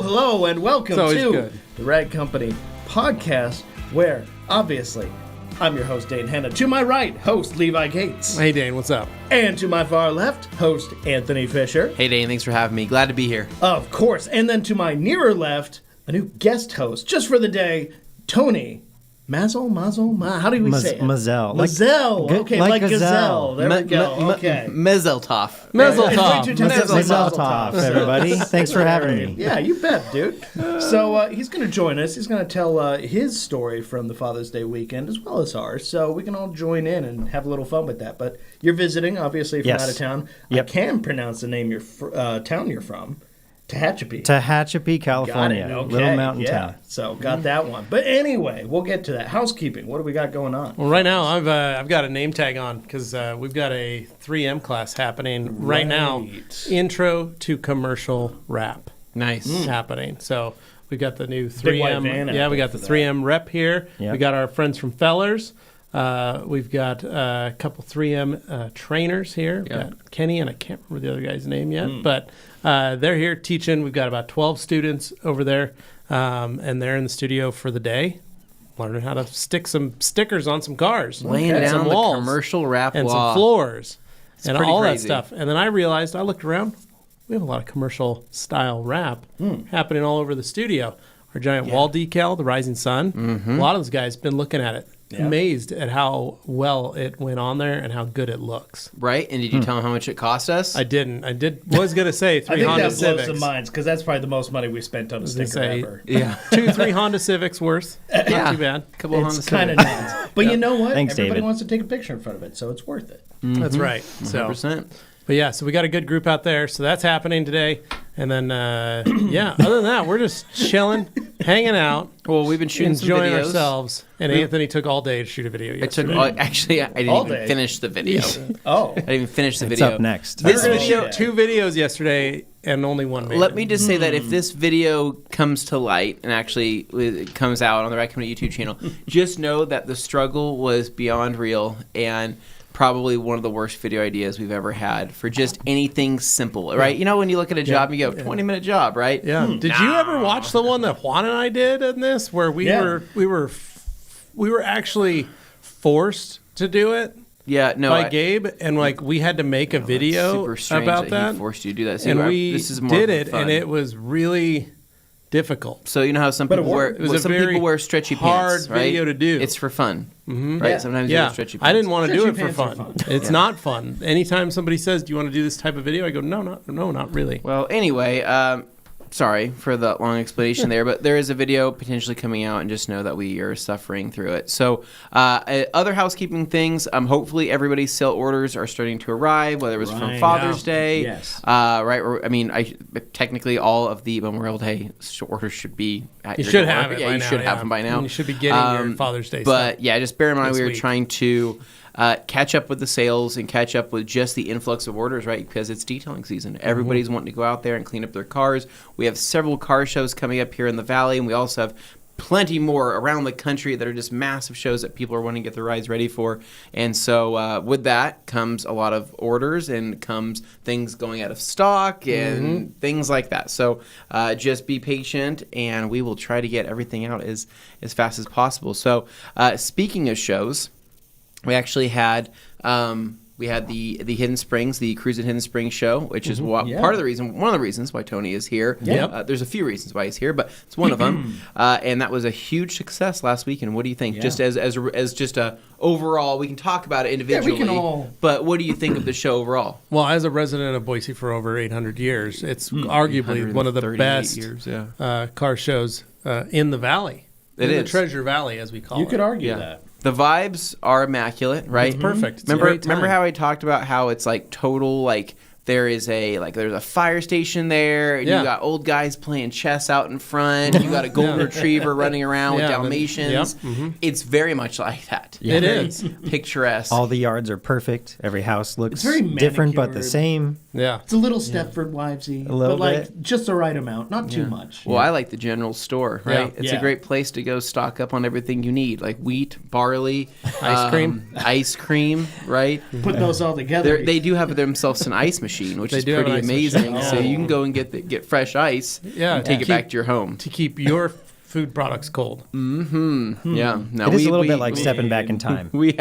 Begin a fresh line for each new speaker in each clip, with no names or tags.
Hello, and welcome to
good.
the Rag Company podcast, where, obviously, I'm your host, Dane Hanna. To my right, host Levi Gates.
Hey, Dane, what's up?
And to my far left, host Anthony Fisher.
Hey, Dane, thanks for having me. Glad to be here.
Of course. And then to my nearer left, a new guest host, just for the day, Tony. Mazel? How do we say it?
Mazel.
Mazel. Okay, like gazelle. There we go. Okay.
Mazel tov.
Mazel
It's way
tov.
too tough to say
Mazel tov, everybody. Thanks for having me.
Yeah, you bet, dude. So he's going to join us. He's going to tell his story from the Father's Day weekend as well as ours. So we can all join in and have a little fun with that. But you're visiting, obviously, from out of town.
Yep.
I can pronounce the name town you're from. Tehachapi.
Tehachapi, California.
Got it. Okay.
Little mountain
yeah.
town.
So got that one. But anyway, we'll get to that. Housekeeping. What do we got going on?
Well, right now I've got a name tag on because we've got a 3M class happening right now. Intro to commercial rap.
Nice.
Happening. So we got the new
Big white van
3M.
out
Yeah, we
there
got the
for
3M rep here.
Yep.
We got our friends from Fellers. We've got a couple 3M trainers here. We've got Kenny, and I can't remember the other guy's name yet, but they're here teaching. We've got about 12 students over there, and they're in the studio for the day, learning how to stick some stickers on some cars,
Laying
and
down
some
the
walls,
commercial rap
and
law.
some floors, and
pretty
all
crazy.
that stuff. And then I realized, I looked around, we have a lot of commercial style rap happening all over the studio. Our giant wall decal, the Rising Sun. A lot of those guys been looking at it.
Yeah.
Amazed at how well it went on there and how good it looks.
Right? And did you tell them how much it cost us?
I didn't. Was going to say
I
three
think
Honda
that blows
Civics.
some minds because that's probably the most money we spent on a sticker
say,
ever.
Yeah.
2-3 Honda Civics worth. Not too bad.
Couple of Honda
It's kind of
Civics.
nuts. But you know what?
Thanks,
Everybody
David.
wants to take a picture in front of it, so it's worth it.
That's right. So,
100%.
but yeah, so we got a good group out there. So that's happening today. And then, yeah, other than that, we're just chilling, hanging out,
Well, we've been shooting some
enjoying
videos.
ourselves. And Anthony took all day to shoot a video
I took.
yesterday.
Actually, I didn't
All
even
day.
finish the video.
Oh.
I didn't even finish the
It's
video.
up next.
This
We're gonna
video.
shoot
2 videos yesterday and only one made
Let
it.
me just say that if this video comes to light and actually it comes out on the Rag Company YouTube channel, just know that the struggle was beyond real and probably one of the worst video ideas we've ever had for just anything simple, right? You know, when you look at a job, and you go, 20-minute job, right?
Yeah. Did you ever watch the one that Juan and I did in this, where we were actually forced to do it
Yeah, no.
by Gabe, and like we had to make a video
super strange
about
that
that,
he forced you to do that. See,
and we
this is more
did
for
it,
fun.
and it was really difficult.
So you know how some people wear
It was a
some
very
people wear stretchy
hard
pants, right?
video to do.
It's for fun, right?
Yeah.
Sometimes you
Yeah,
wear stretchy pants.
I didn't want to do it
Stretchy
for
pants are
fun.
fun.
It's not fun. Anytime somebody says, "Do you want to do this type of video?" I go, "No, not really."
Well, anyway, sorry for the long explanation there, but there is a video potentially coming out, and just know that we are suffering through it. So, other housekeeping things. Hopefully, everybody's sale orders are starting to arrive, whether it was from
Right.
Father's Day,
Yes.
right? Or, I mean, technically all of the Memorial Day orders should be. At
You
your
should
door.
have it.
Yeah,
by
you
now,
should have them by now.
And you should be getting your Father's Day
But
stuff.
yeah, just bear in mind
this
we were
week.
trying to catch up with the sales and catch up with just the influx of orders, right? Because it's detailing season. Everybody's wanting to go out there and clean up their cars. We have several car shows coming up here in the Valley, and we also have plenty more around the country that are just massive shows that people are wanting to get their rides ready for. And so with that comes a lot of orders and comes things going out of stock and things like that. So just be patient, and we will try to get everything out as fast as possible. So speaking of shows, we actually had the Hidden Springs, the Cruise at Hidden Springs show, which is one of the reasons why Tony is here.
Yep.
There's a few reasons why he's here, but it's one of them. And that was a huge success last weekend. What do you think?
Yeah.
Just as just a overall, we can talk about it individually.
can all-
But what do you think of the show overall?
Well, as a resident of Boise for over 800 years, it's arguably one of the
138
best
years, yeah.
car shows in the Valley.
It
in
is.
the Treasure Valley, as we call it.
You could argue
Yeah.
that.
The vibes are immaculate, right?
It's perfect. It's a
Remember,
great time.
how I talked about how it's like total like there's a fire station there, and
Yeah.
you got old guys playing chess out in front. You got a golden retriever running around with
Yeah,
Dalmatians. It's very much like that.
It is.
Picturesque.
All the yards are perfect. Every house looks
very
different but the
manicured.
same.
Yeah.
It's a little Stepford Wivesy,
A little
but like
bit.
just the right amount, not too much.
Well, I like the general store, right?
Yeah.
It's
Yeah.
a great place to go stock up on everything you need, like wheat, barley,
Ice cream.
right?
Put those all together.
They do have themselves an ice machine. machine, which
They
is
do have
pretty
an ice
amazing.
machine.
So
Oh.
you can go and get fresh ice and take it back to your home.
to keep your food products cold.
Yeah. Now
It is a little bit like stepping back in time.
We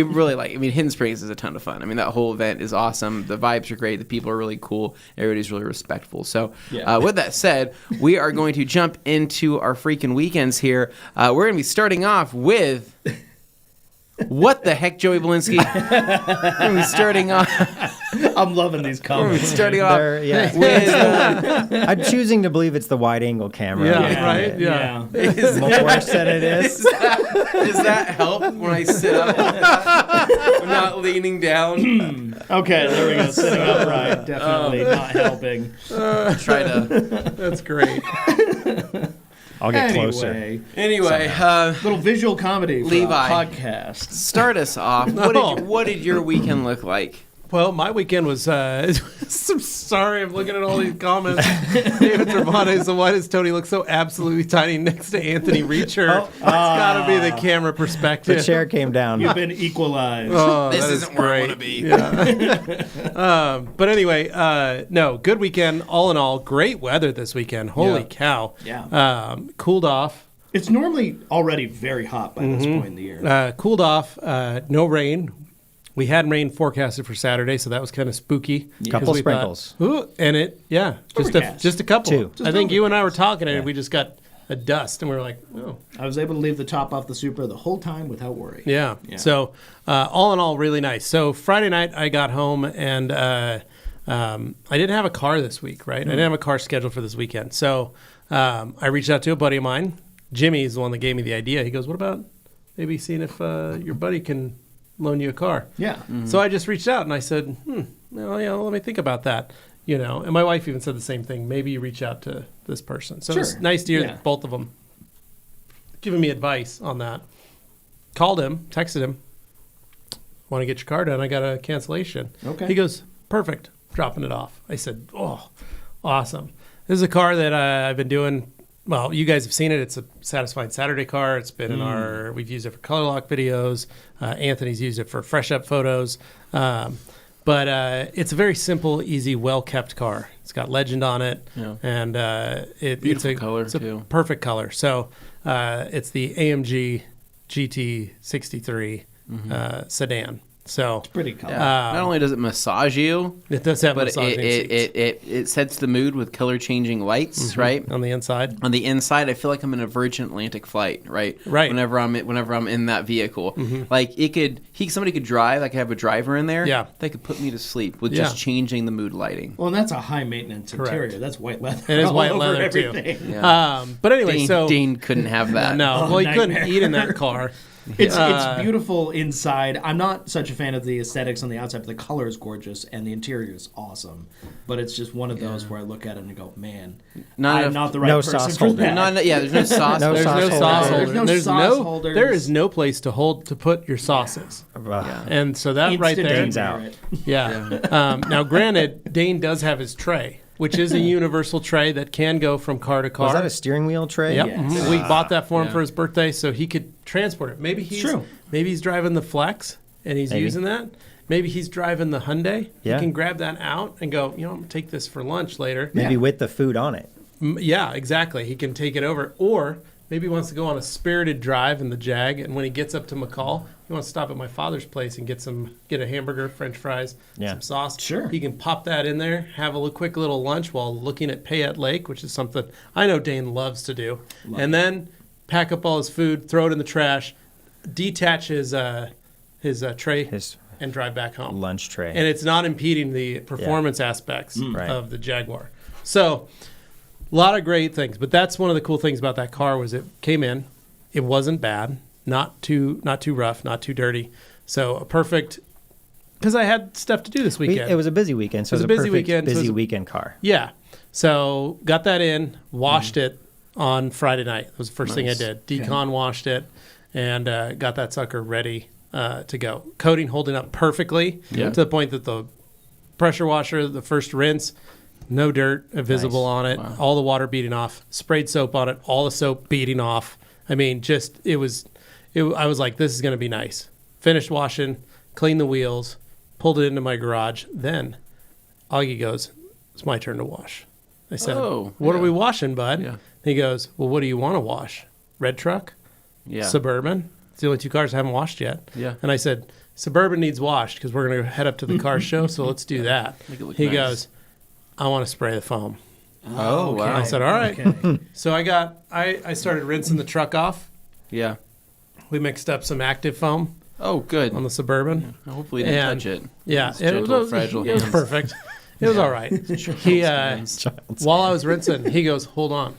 really like. I mean, Hidden Springs is a ton of fun. I mean, that whole event is awesome. The vibes are great. The people are really cool. Everybody's really respectful. So, with that said, we are going to jump into our freaking weekends here. We're going to be starting off with. What the heck, Joey Belinsky? We're going to be starting off.
I'm loving these
We're going to be
comments.
starting off
Yeah. I'm choosing to believe it's the wide angle camera.
Yeah. Right? Yeah.
More worse than it is.
Does that help when I sit up? I'm not leaning down.
Okay, there we go. Sitting upright, definitely not helping.
Try to.
That's great.
I'll get closer.
Anyway,
Little visual comedy for
Levi.
a podcast.
start us off. What did your weekend look like?
Well, my weekend was. I'm sorry, I'm looking at all these comments. David Travane, so why does Tony look so absolutely tiny next to Anthony Reacher? It's got to be the camera perspective.
The chair came down.
You've been equalized.
Oh,
This
that is
isn't where I
great.
want to be.
Yeah. But anyway, no, good weekend. All in all, great weather this weekend. Holy cow.
Yeah.
Cooled off.
It's normally already very hot by this point in the year.
Cooled off. No rain. We had rain forecasted for Saturday, so that was kind of spooky.
Couple
'Cause we
sprinkles.
thought, ooh, and it,
Overcast.
just a couple.
Two.
I think you and I were talking, and we just got a dust, and we were like, oh.
I was able to leave the top off the Supra the whole time without worry.
Yeah.
Yeah.
So, all in all, really nice. So Friday night, I got home, and I didn't have a car this week, right? I didn't have a car scheduled for this weekend. So I reached out to a buddy of mine. Jimmy is the one that gave me the idea. He goes, what about maybe seeing if your buddy can loan you a car?
Yeah.
So I just reached out, and I said, well, let me think about that. And my wife even said the same thing. Maybe you reach out to this person. So it's
Sure.
nice to hear
Yeah.
that both of them giving me advice on that. Called him, texted him. Want to get your car done? I got a cancellation.
Okay.
He goes, perfect. Dropping it off. I said, oh, awesome. This is a car that I've been doing. Well, you guys have seen it. It's a Satisfying Saturday car. It's been in we've used it for color lock videos. Anthony's used it for fresh up photos. But it's a very simple, easy, well-kept car. It's got legend on it.
Yeah.
And
Beautiful color,
it's a
too.
perfect color. So it's the AMG GT63 sedan. So
Pretty cool.
Not only does it massage you,
it does have
but
massaging seats
it sets the mood with color changing lights, right?
on the inside.
On the inside, I feel like I'm in a Virgin Atlantic flight, right?
Right.
Whenever I'm in that vehicle, like somebody could drive. I could have a driver in there.
Yeah.
They could put me to sleep with
Yeah.
just changing the mood lighting.
Well, and that's a high maintenance
Correct.
interior. That's white leather.
It is
all
white
over
leather, too.
everything.
Yeah.
But anyway,
Dane couldn't have that.
no,
Oh,
well, you
nightmare.
couldn't eat in that car.
It's beautiful inside. I'm not such a fan of the aesthetics on the outside, but the color is gorgeous and the interior is awesome. But it's just one of those where I look at it and go, man, I'm not the right
no
person
sauce
for
holder.
that.
There's no sauce.
No
There's
sauce
no
holder.
sauce holder.
There's no
There's
sauce holders.
There is no place to put your sauces. And so that right
Instant
there,
Dane's out.
merit.
yeah. Now, granted, Dane does have his tray, which is a universal tray that can go from car to car.
Was that a steering wheel tray?
Yep.
Yes.
Mhm. We bought that for him
Yeah.
for his birthday so he could transport it. Maybe he's driving the Flex and he's
Maybe.
using that. Maybe he's driving the Hyundai.
Yeah.
He can grab that out and go, I'm going to take this for lunch later.
Maybe with the food on it.
Yeah, exactly. He can take it over. Or maybe he wants to go on a spirited drive in the Jag, and when he gets up to McCall, he wants to stop at my father's place and get a hamburger, French fries, some sauce.
Sure.
He can pop that in there, have a quick little lunch while looking at Payette Lake, which is something I know Dane loves to do. And then pack up all his food, throw it in the trash, detach his tray,
His
and drive back home.
lunch tray.
And it's not impeding the performance aspects
Right.
of the Jaguar. So a lot of great things, but that's one of the cool things about that car was it came in, it wasn't bad, not too rough, not too dirty. So a perfect, because I had stuff to do this weekend.
It was a busy weekend, so
It was
it
a
was
busy
a perfect
weekend, so it
busy
was-
weekend car.
Yeah. So got that in, washed it on Friday night. That was the first thing I
Nice.
did. Decon washed it and got that sucker ready to go. Coating holding up perfectly
Yeah.
to the point that the pressure washer, the first rinse, no dirt visible
Nice.
on it,
Wow.
all the water beating off, sprayed soap on it, all the soap beating off. I mean, I was like, this is going to be nice. Finished washing, cleaned the wheels, pulled it into my garage. Then Augie goes, "It's my turn to wash." I said,
Oh,
"What
yeah.
are we washing, bud?"
Yeah.
He goes, "Well, what do you want to wash? Red truck?
Yeah.
Suburban? It's the only 2 cars I haven't washed yet."
Yeah.
And I said, "Suburban needs washed because we're going to head up to the car show, so let's do that."
Make it look
He
nice.
goes, "I want to spray the foam."
Oh, wow.
I said, "All right."
Okay.
So I started rinsing the truck off.
Yeah.
We mixed up some active foam
Oh, good.
on the Suburban.
Hopefully you didn't
And-
touch it.
Yeah,
It's gentle, fragile
it was
hands.
perfect. It was all right. He
hands.
while I was rinsing, he goes, "Hold on,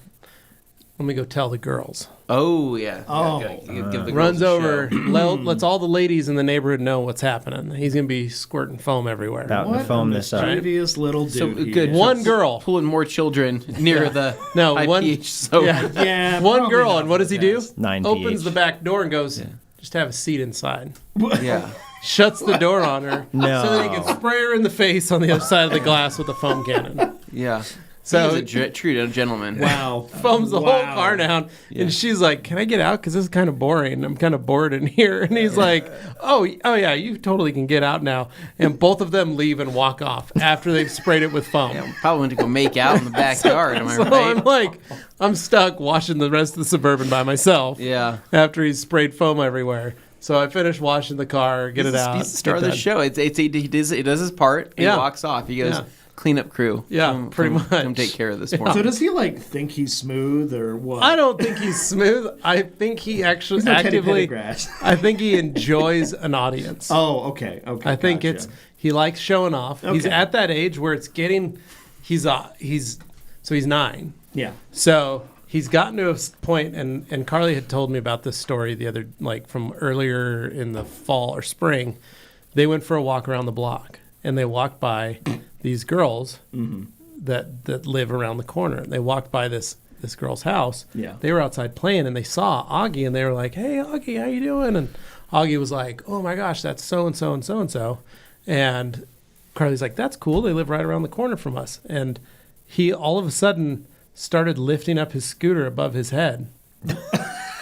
let me go tell the girls."
Oh, yeah.
Oh.
Give the
Runs
girls a
over,
show.
lets all the ladies in the neighborhood know what's happening. He's gonna be squirting foam everywhere.
About to
What
foam
a
this up.
mischievous little dude.
So
he
good.
is.
One girl.
Pulling more children near the
No,
high
one-
pH soap.
Yeah.
Yeah.
One
probably
girl,
not
and what
for
does he
the
do?
best.
9
Opens
pH.
the back door and goes, "Just have a seat inside."
Yeah.
Shuts the door on her
No.
so that he can spray her in the face on the other side of the glass with a foam cannon.
Yeah.
So
He's a true gentleman.
Wow.
foams the whole
Wow.
car down,
Yeah.
and she's like, "Can I get out? Because this is kind of boring. I'm kind of bored in here." And he's like, oh yeah, you totally can get out now." And both of them leave and walk off after they've sprayed it with foam.
Yeah, probably went to go make out in the backyard. Am I
So
right?
I'm like, I'm stuck washing the rest of the Suburban by myself.
Yeah.
After he's sprayed foam everywhere. So I finished washing the car, get it out.
He's the star
get
of the
done.
show. He does his part. And
Yeah.
He walks off. He goes,
Yeah.
"Cleanup crew.
Yeah, pretty much.
Come take care of this for
So
me."
does he like think he's smooth or what?
I don't think he's smooth. I think he actually
He's no Teddy
actively.
Pendergrass.
I think he enjoys an audience.
Oh, okay. Okay.
I think
gotcha.
he likes showing off. He's
Okay.
at that age where it's getting. He's 9.
Yeah.
So he's gotten to a point, and Carly had told me about this story the other, like from earlier in the fall or spring. They went for a walk around the block, and they walked by these girls that live around the corner. They walked by this girl's house.
Yeah.
They were outside playing, and they saw Augie, and they were like, "Hey, Augie, how you doing?" And Augie was like, "Oh my gosh, that's so and so and so and so," and Carly's like, "That's cool. They live right around the corner from us." And he all of a sudden started lifting up his scooter above his head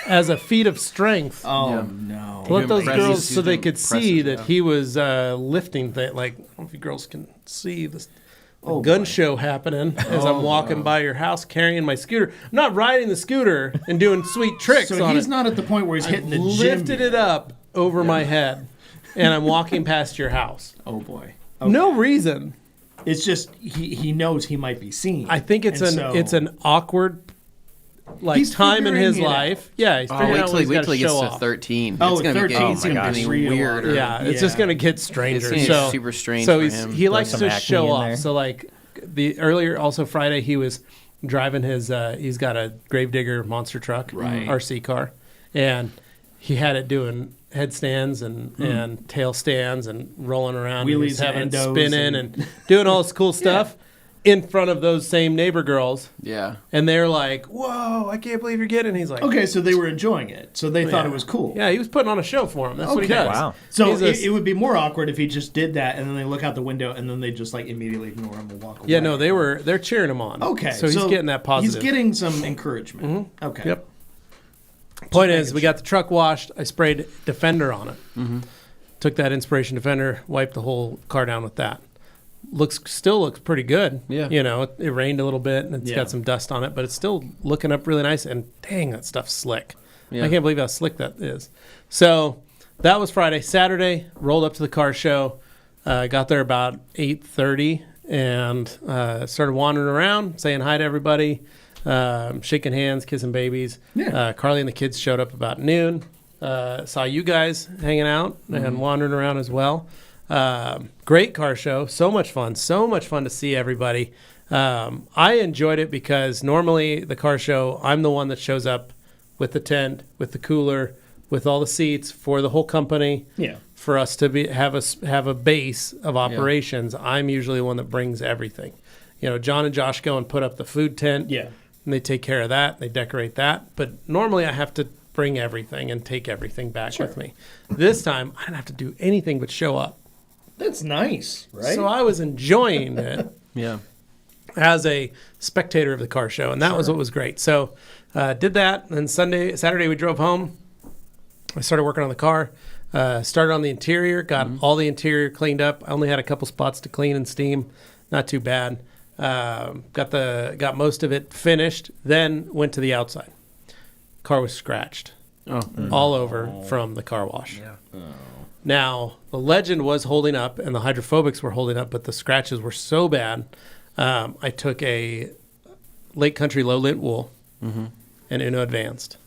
as a feat of strength.
Oh
Yeah.
no.
To let those
Impressive.
girls so they
He's
could see
impressive,
that
yeah.
he was lifting like I don't know if you girls can see this
Oh,
gun
boy.
show happening as
Oh,
I'm walking by your house carrying my scooter. I'm not riding the scooter and doing sweet tricks
So
on
he's
it.
not at the point where he's hitting the gym.
Lifted
yet.
it up over my head and I'm walking past your house.
Oh boy.
No reason.
It's just he knows he might be seen.
I think it's
And
it's an awkward
He's
time in
figuring
his
it out.
life. Yeah, he's
Oh,
figuring
wait
out
till
what
he
he's
wait
got
till
to
he gets
show
to
off.
13.
Oh,
It's gonna
13
be
is
getting
gonna
gonna
be
be
real
weirder.
Yeah, it's just gonna get stranger.
It's gonna
so
get super strange
So
for
he's,
him.
he likes
some
to
acne
show
in
off.
there.
So like the earlier, also Friday, he was driving his. He's got a Gravedigger monster truck,
Right.
RC car, and he had it doing headstands and tail stands and rolling around, and he was
Wheelies and
having it
endos
spinning
and-
and doing all this cool stuff in front of those same neighbor girls,
Yeah.
and they're like, "Whoa, I can't believe you're getting." He's like,
Okay, so they were enjoying it. So they thought it was cool.
Yeah, he was putting on a show for him. That's what he
Okay.
does.
Wow.
So
He's a-
it would be more awkward if he just did that and then they look out the window and then they just like immediately ignore him and walk away.
Yeah, no, they're cheering him on.
Okay.
so he's getting that positive.
He's getting some encouragement. Okay.
Yep. Point is, we got the truck washed. I sprayed Defender on it. Took that Inspiration Defender, wiped the whole car down with that. Still looks pretty good.
Yeah.
You know, it rained a little bit and it's
Yeah.
got some dust on it, but it's still looking up really nice. And dang, that stuff's slick.
Yeah.
I can't believe how slick that is. So that was Friday. Saturday, rolled up to the car show. Got there about 8:30 and started wandering around, saying hi to everybody, shaking hands, kissing babies.
Yeah.
Carly and the kids showed up about noon. Saw you guys hanging out and wandering around as well. Great car show. So much fun. So much fun to see everybody. I enjoyed it because normally the car show, I'm the one that shows up with the tent, with the cooler, with all the seats for the whole company.
Yeah.
For us to have a base of operations, I'm usually the one that brings everything. You know, John and Josh go and put up the food tent.
Yeah.
And they take care of that. They decorate that. But normally I have to bring everything and take everything back with me. This time I didn't have to do anything but show up.
That's nice, right?
So I was enjoying it
Yeah.
as a spectator of the car show, and that was what was great. So did that, and Saturday we drove home. I started working on the car. Started on the interior, got all the interior cleaned up. I only had a couple spots to clean and steam. not too bad. Got most of it finished. Then went to the outside. Car was scratched all over from the car wash.
Yeah.
Now the Legend was holding up, and the hydrophobics were holding up, but the scratches were so bad. I took a Lake Country low lint wool and Uno Advanced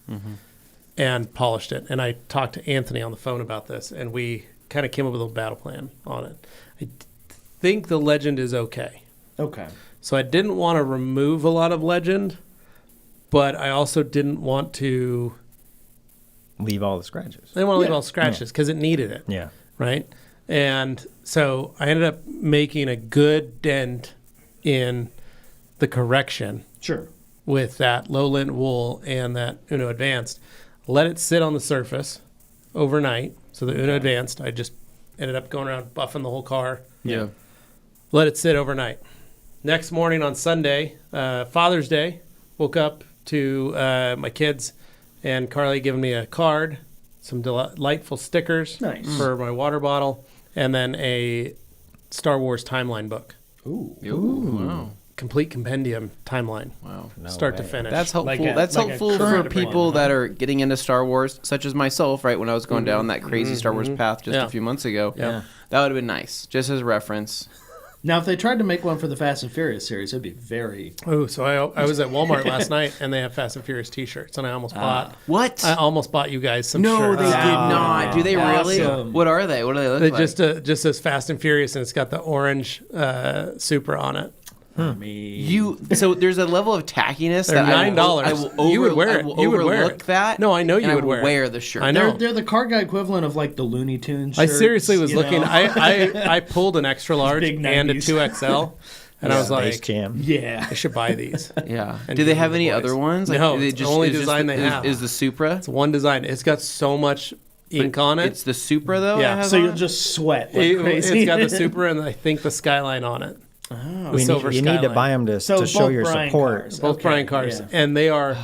and polished it. And I talked to Anthony on the phone about this, and we kind of came up with a little battle plan on it. I think the Legend is okay.
Okay.
So I didn't want to remove a lot of Legend, but I also didn't want to
Leave all the scratches.
I didn't want to leave all scratches because it needed it.
Yeah.
Right? And so I ended up making a good dent in the correction
Sure.
with that low lint wool and that Uno Advanced. Let it sit on the surface overnight. So the Uno Advanced, I just ended up going around buffing the whole car.
Yeah.
Let it sit overnight. Next morning on Sunday, Father's Day, woke up to my kids and Carly giving me a card, some delightful stickers
Nice.
for my water bottle, and then a Star Wars timeline book.
Ooh.
Wow.
Complete compendium timeline,
Wow.
start to finish.
That's helpful.
Like a-
That's
like a
helpful for
current
people
one,
that are getting into Star Wars, such as myself. Right when I was going down that crazy Star Wars path just
Yeah.
a few months ago,
Yeah.
that would have been nice, just as a reference.
Now, if they tried to make one for the Fast and Furious series, it'd be very.
Oh, so I was at Walmart last night, and they have Fast and Furious T-shirts, and I almost bought.
What?
I almost bought you guys some
No,
shirts.
they did not. Do they really?
Awesome.
What are they? What do they look
They
like?
just says Fast and Furious, and it's got the orange Supra on it.
So there's a level of tackiness
They're
that I will-
$9.
I will
You would wear
I
it.
will
You would wear
overlook
it.
that.
No, I know you
and
would
I will
wear it.
the shirt.
I know.
They're the car guy equivalent of like the Looney Tunes.
I
shirts,
seriously was
you
looking.
know?
I pulled an extra large
Big
and a
90s.
2XL, and I was
Space
like,
Jam.
Yeah.
I should buy these.
Yeah.
And
Do they
give
have
them
any
the
other
boys.
ones?
No,
is it
it's the only design they have.
Is the Supra?
It's one design. It's got so much ink on it.
It's the Supra though.
Yeah.
that has
So
on
you'll
it?
just sweat like
It,
crazy.
has got the Supra and I think the Skyline on it.
You
silver
need to
Skyline.
buy them to
So
show
both
your
Brian
support.
cars.
Both
Okay,
Brian cars,
yeah.
and they are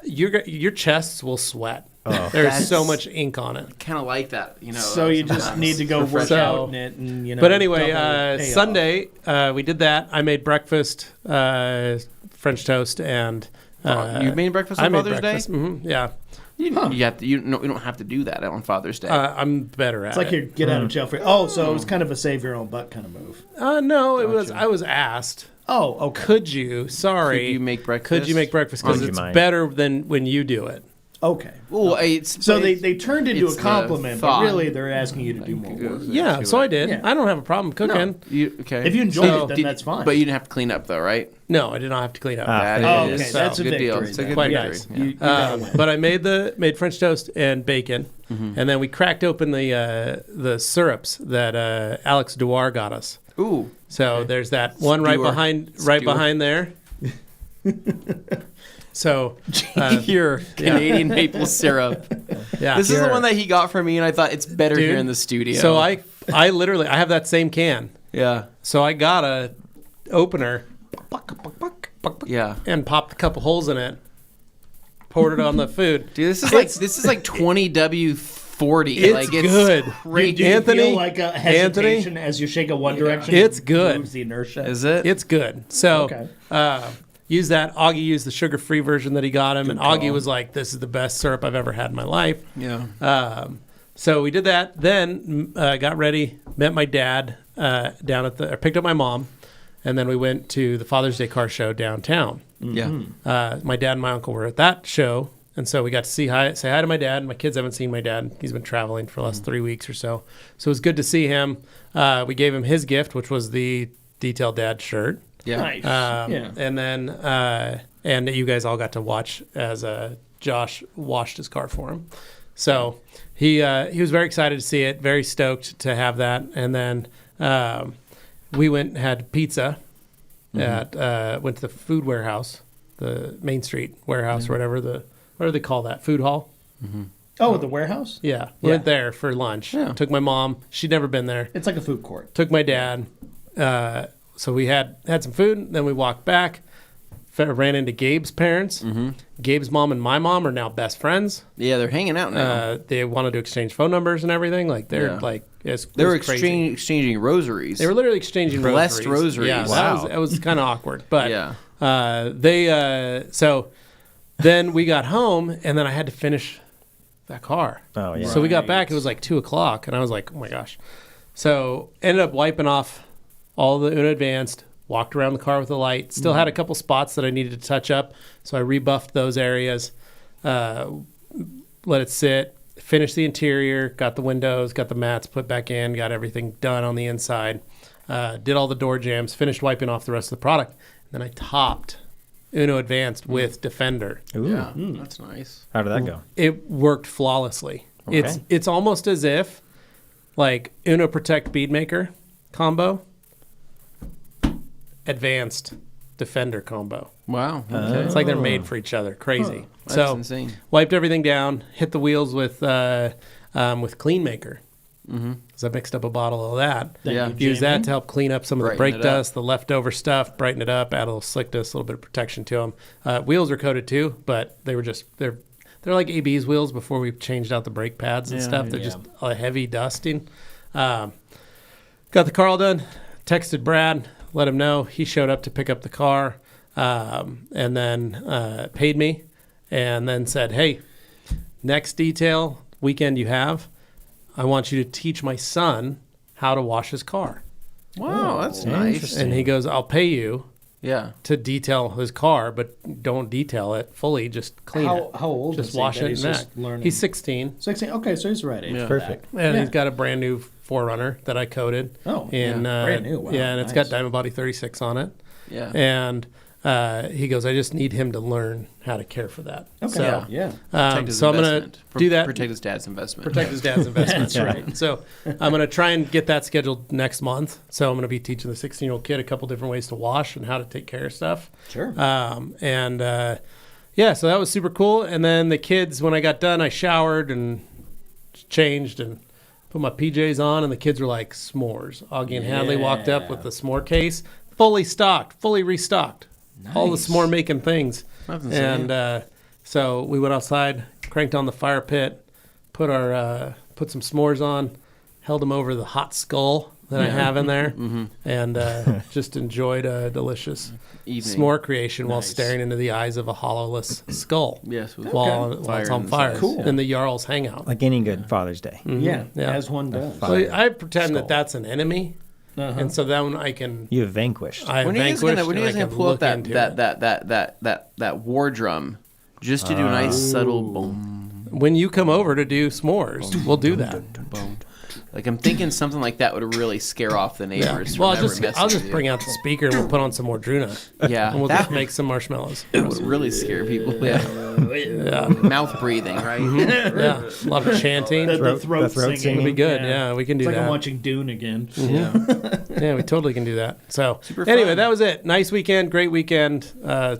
your chests will sweat.
Oh.
There's
That's-
so much ink on it.
kind of like that, you know.
So you just
sometimes.
need to go work
refreshing.
out in it, and you know.
But anyway,
double payoff.
Sunday we did that. I made breakfast, French toast, and
You made breakfast
I
on
made
Father's
breakfast.
Day?
Yeah,
You have to. You don't have to do that on Father's Day.
I'm better at
It's like
it.
your get out of jail free. Oh, so it was kind of a save your own butt kind of move.
No, it was. I was asked.
Oh, okay.
Could you? Sorry.
Could you make breakfast?
Could you make breakfast? Because
Would you
it's
mind?
better than when you do it.
Okay.
Well, it's
So
it's-
they turned into
it's
a
the
compliment, but
thought.
really they're asking you to do more work.
Yeah, so I did.
Yeah.
I don't have a problem cooking.
You, okay.
If you enjoy
So-
it, then that's fine.
But you didn't have to clean up though, right?
No, I did not have to clean up.
Ah,
That
oh,
is
okay,
so
that's a
good
victory.
deal. It's a
then.
good
Quite
victory.
nice.
Yeah.
You gotta win.
But I made French toast and bacon, and then we cracked open the syrups that Alex Dewar got us.
Ooh.
So there's that one right
Stewart.
behind there. So
Your Canadian maple syrup.
yeah,
This is the one that he got for me, and I thought it's better
Dude,
here in the studio.
So I literally I have that same can.
yeah.
So I got a opener
Yeah.
and popped a couple holes in it, poured it on the food.
Dude, this is like 20W40.
It's
like
good.
Do you
Anthony,
feel like a hesitation as you shake it one direction?
It's good.
Moves the inertia.
Is it?
It's good. So
Okay.
use that. Augie used the sugar-free version that he got him, and
call.
Augie was like, "This is the best syrup I've ever had in my life."
Yeah.
So we did that. Then got ready, met my dad down at the. Or picked up my mom, and then we went to the Father's Day car show downtown.
Yeah.
My dad and my uncle were at that show, and so we got to say hi to my dad. My kids haven't seen my dad; he's been traveling for the last 3 weeks or so. So it was good to see him. We gave him his gift, which was the Detail Dad shirt.
Yeah.
Nice. Yeah.
And then and you guys all got to watch as Josh washed his car for him. So he was very excited to see it, very stoked to have that. And then we went and had pizza went to the food warehouse, the Main Street warehouse or whatever what do they call that? Food hall?
Oh, the warehouse?
Yeah. We went there for lunch.
Yeah.
Took my mom. She'd never been there.
It's like a food court.
Took my dad. So we had some food, then we walked back. ran into Gabe's parents. Gabe's mom and my mom are now best friends.
Yeah, they're hanging out now.
They wanted to exchange phone numbers and everything. Like they're
they were exchanging rosaries.
They were literally exchanging
blessed rosaries.
Yeah,
Wow.
that was kind of awkward. But
yeah.
So then we got home, and then I had to finish that car.
Oh, yeah.
So we got back. It was like 2:00, and I was like, oh my gosh. So ended up wiping off all the Uno Advanced. Walked around the car with the light. Still had a couple spots that I needed to touch up, so I rebuffed those areas. Let it sit. Finished the interior. Got the windows. Got the mats put back in. Got everything done on the inside. Did all the door jams. Finished wiping off the rest of the product. And then I topped Uno Advanced with Defender.
Ooh.
Yeah, that's nice.
How did that go?
It worked flawlessly.
Okay.
It's almost as if like Uno Protect Beadmaker combo. Advanced Defender combo.
Wow. Okay.
It's like they're made for each other. Crazy.
That's
So
insane.
wiped everything down. Hit the wheels with Clean Maker. Because I mixed up a bottle of that.
Yeah.
Use that to help clean up some of the
Brighten
brake
it up.
dust, the leftover stuff. Brighten it up. Add a little slickness, a little bit of protection to them. Wheels are coated too, but they're like AB's wheels before we've changed out the brake pads and stuff. They're just a heavy dusting. Got the car all done. Texted Brad. Let him know. He showed up to pick up the car, and then paid me, and then said, "Hey, next detail weekend you have, I want you to teach my son how to wash his car."
Wow, that's nice.
And he goes, "I'll pay you
Yeah.
to detail his car, but don't detail it fully. Just clean it.
How old
Just
is he
wash
that
it
he's
and
just
back."
learning?
He's 16,
16. Okay, so he's ready.
Yeah.
Perfect.
and
Yeah.
he's got a brand new 4Runner that I coated.
Oh,
in,
yeah. Brand new. Wow,
yeah, and it's
nice.
got Diamond Body 36 on it.
Yeah.
And he goes, I just need him to learn how to care for that.
Okay.
So,
Yeah.
Protect his
so I'm going to
investment.
do that.
Protect his dad's investment.
Protect his dad's investments.
That's
right. So I'm going to try and get that scheduled next month. So I'm going to be teaching the 16-year-old kid a couple different ways to wash and how to take care of stuff.
Sure.
Yeah, so that was super cool. And then the kids, when I got done, I showered and changed and put my PJs on, and the kids were like, s'mores. Augie and Hadley walked up with the s'more case, fully stocked, fully restocked. All the
Nice.
s'more making things.
That's insane.
And so we went outside, cranked on the fire pit, put some s'mores on, held them over the hot skull that I have in there, and just enjoyed a delicious
Evening.
s'more creation while
Nice.
staring into the eyes of a hollowless skull
Yes. With
while it's
Fire
on
inside.
fire
Cool.
in the Jarl's hangout.
Like any good Father's Day.
Yeah,
Yeah.
as one does.
So I pretend
skull.
that that's an enemy,
Uh-huh.
and so then I can.
You have vanquished.
I
When are you guys
vanquished
gonna
and I can
pull up
look
that
into
that war drum just to do a nice subtle boom,
it. When you come over to do s'mores, we'll do that.
boom. Like I'm thinking something like that would really scare off the neighbors.
Well,
from ever messing
I'll just
with
bring out the speaker and we'll put on some more Druna,
you. Yeah,
and we'll
that
just make some marshmallows.
would really scare people. Yeah,
Yeah,
mouth breathing, right?
yeah, a lot of chanting.
The
Throat
singing.
singing.
It'll be good. Yeah, we can do
It's like
that.
I'm watching Dune again.
Yeah, we totally can do that. So
Super
anyway,
fun.
that was it. Nice weekend, great weekend.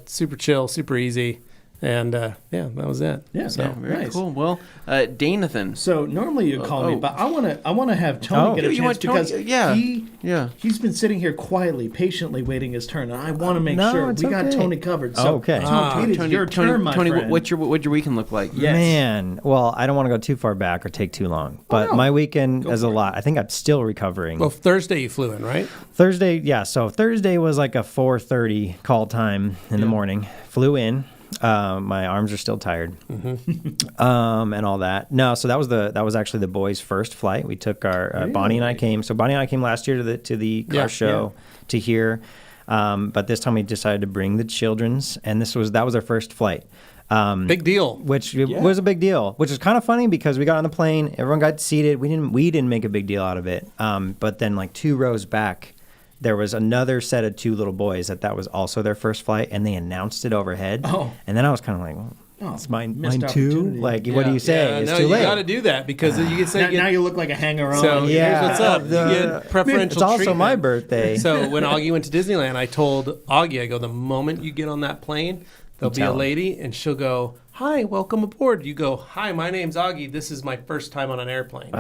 Super chill, super easy, and yeah, that was it.
Yeah,
So
yeah.
Very
Nice.
cool. Well, Danathan.
So normally you call me,
oh.
but I want to have Tony
Oh.
get a
You
chance
want Tony-
because
yeah.
he
Yeah.
he's been sitting here quietly, patiently waiting his turn, and I want to make
No,
sure
it's
we got
okay.
Tony covered. So
Okay.
Tony, it is your turn, my
Tony,
friend.
what's your weekend look like?
Yes.
Man, well, I don't want to go too far back or take too long, but
no.
my weekend
Go
is a
for it.
lot. I think I'm still recovering.
well, Thursday you flew in, right?
Thursday, yeah. So Thursday was like a 4:30 call time in the morning. Flew in. My arms are still tired, and all that. No, so that was actually the boys' first flight. We took our Bonnie and I came. So Bonnie and I came last year to the car
Yeah,
show to here, but this time we decided to bring the children's, and that was our first flight.
Big deal.
Which was a big deal, which is kind of funny because we got on the plane, everyone got seated. We didn't make a big deal out of it. But then like 2 rows back, there was another set of 2 little boys that was also their first flight, and they announced it overhead.
Oh.
And then I was kind of like, well,
Oh,
it's mine
missed
too.
opportunity.
Like, what do you say?
Yeah,
It's
no,
too
you
late.
got to do that because you can say
Now you look like a hanger-on.
So
Yeah,
here's what's up. You
the-
get preferential
It's also
treatment.
my birthday.
So when Augie went to Disneyland, I told Augie, I go, the moment you get on that plane, there'll be a
tell him.
lady, and she'll go, hi, welcome aboard. You go, hi, my name's Augie. This is my first time on an airplane.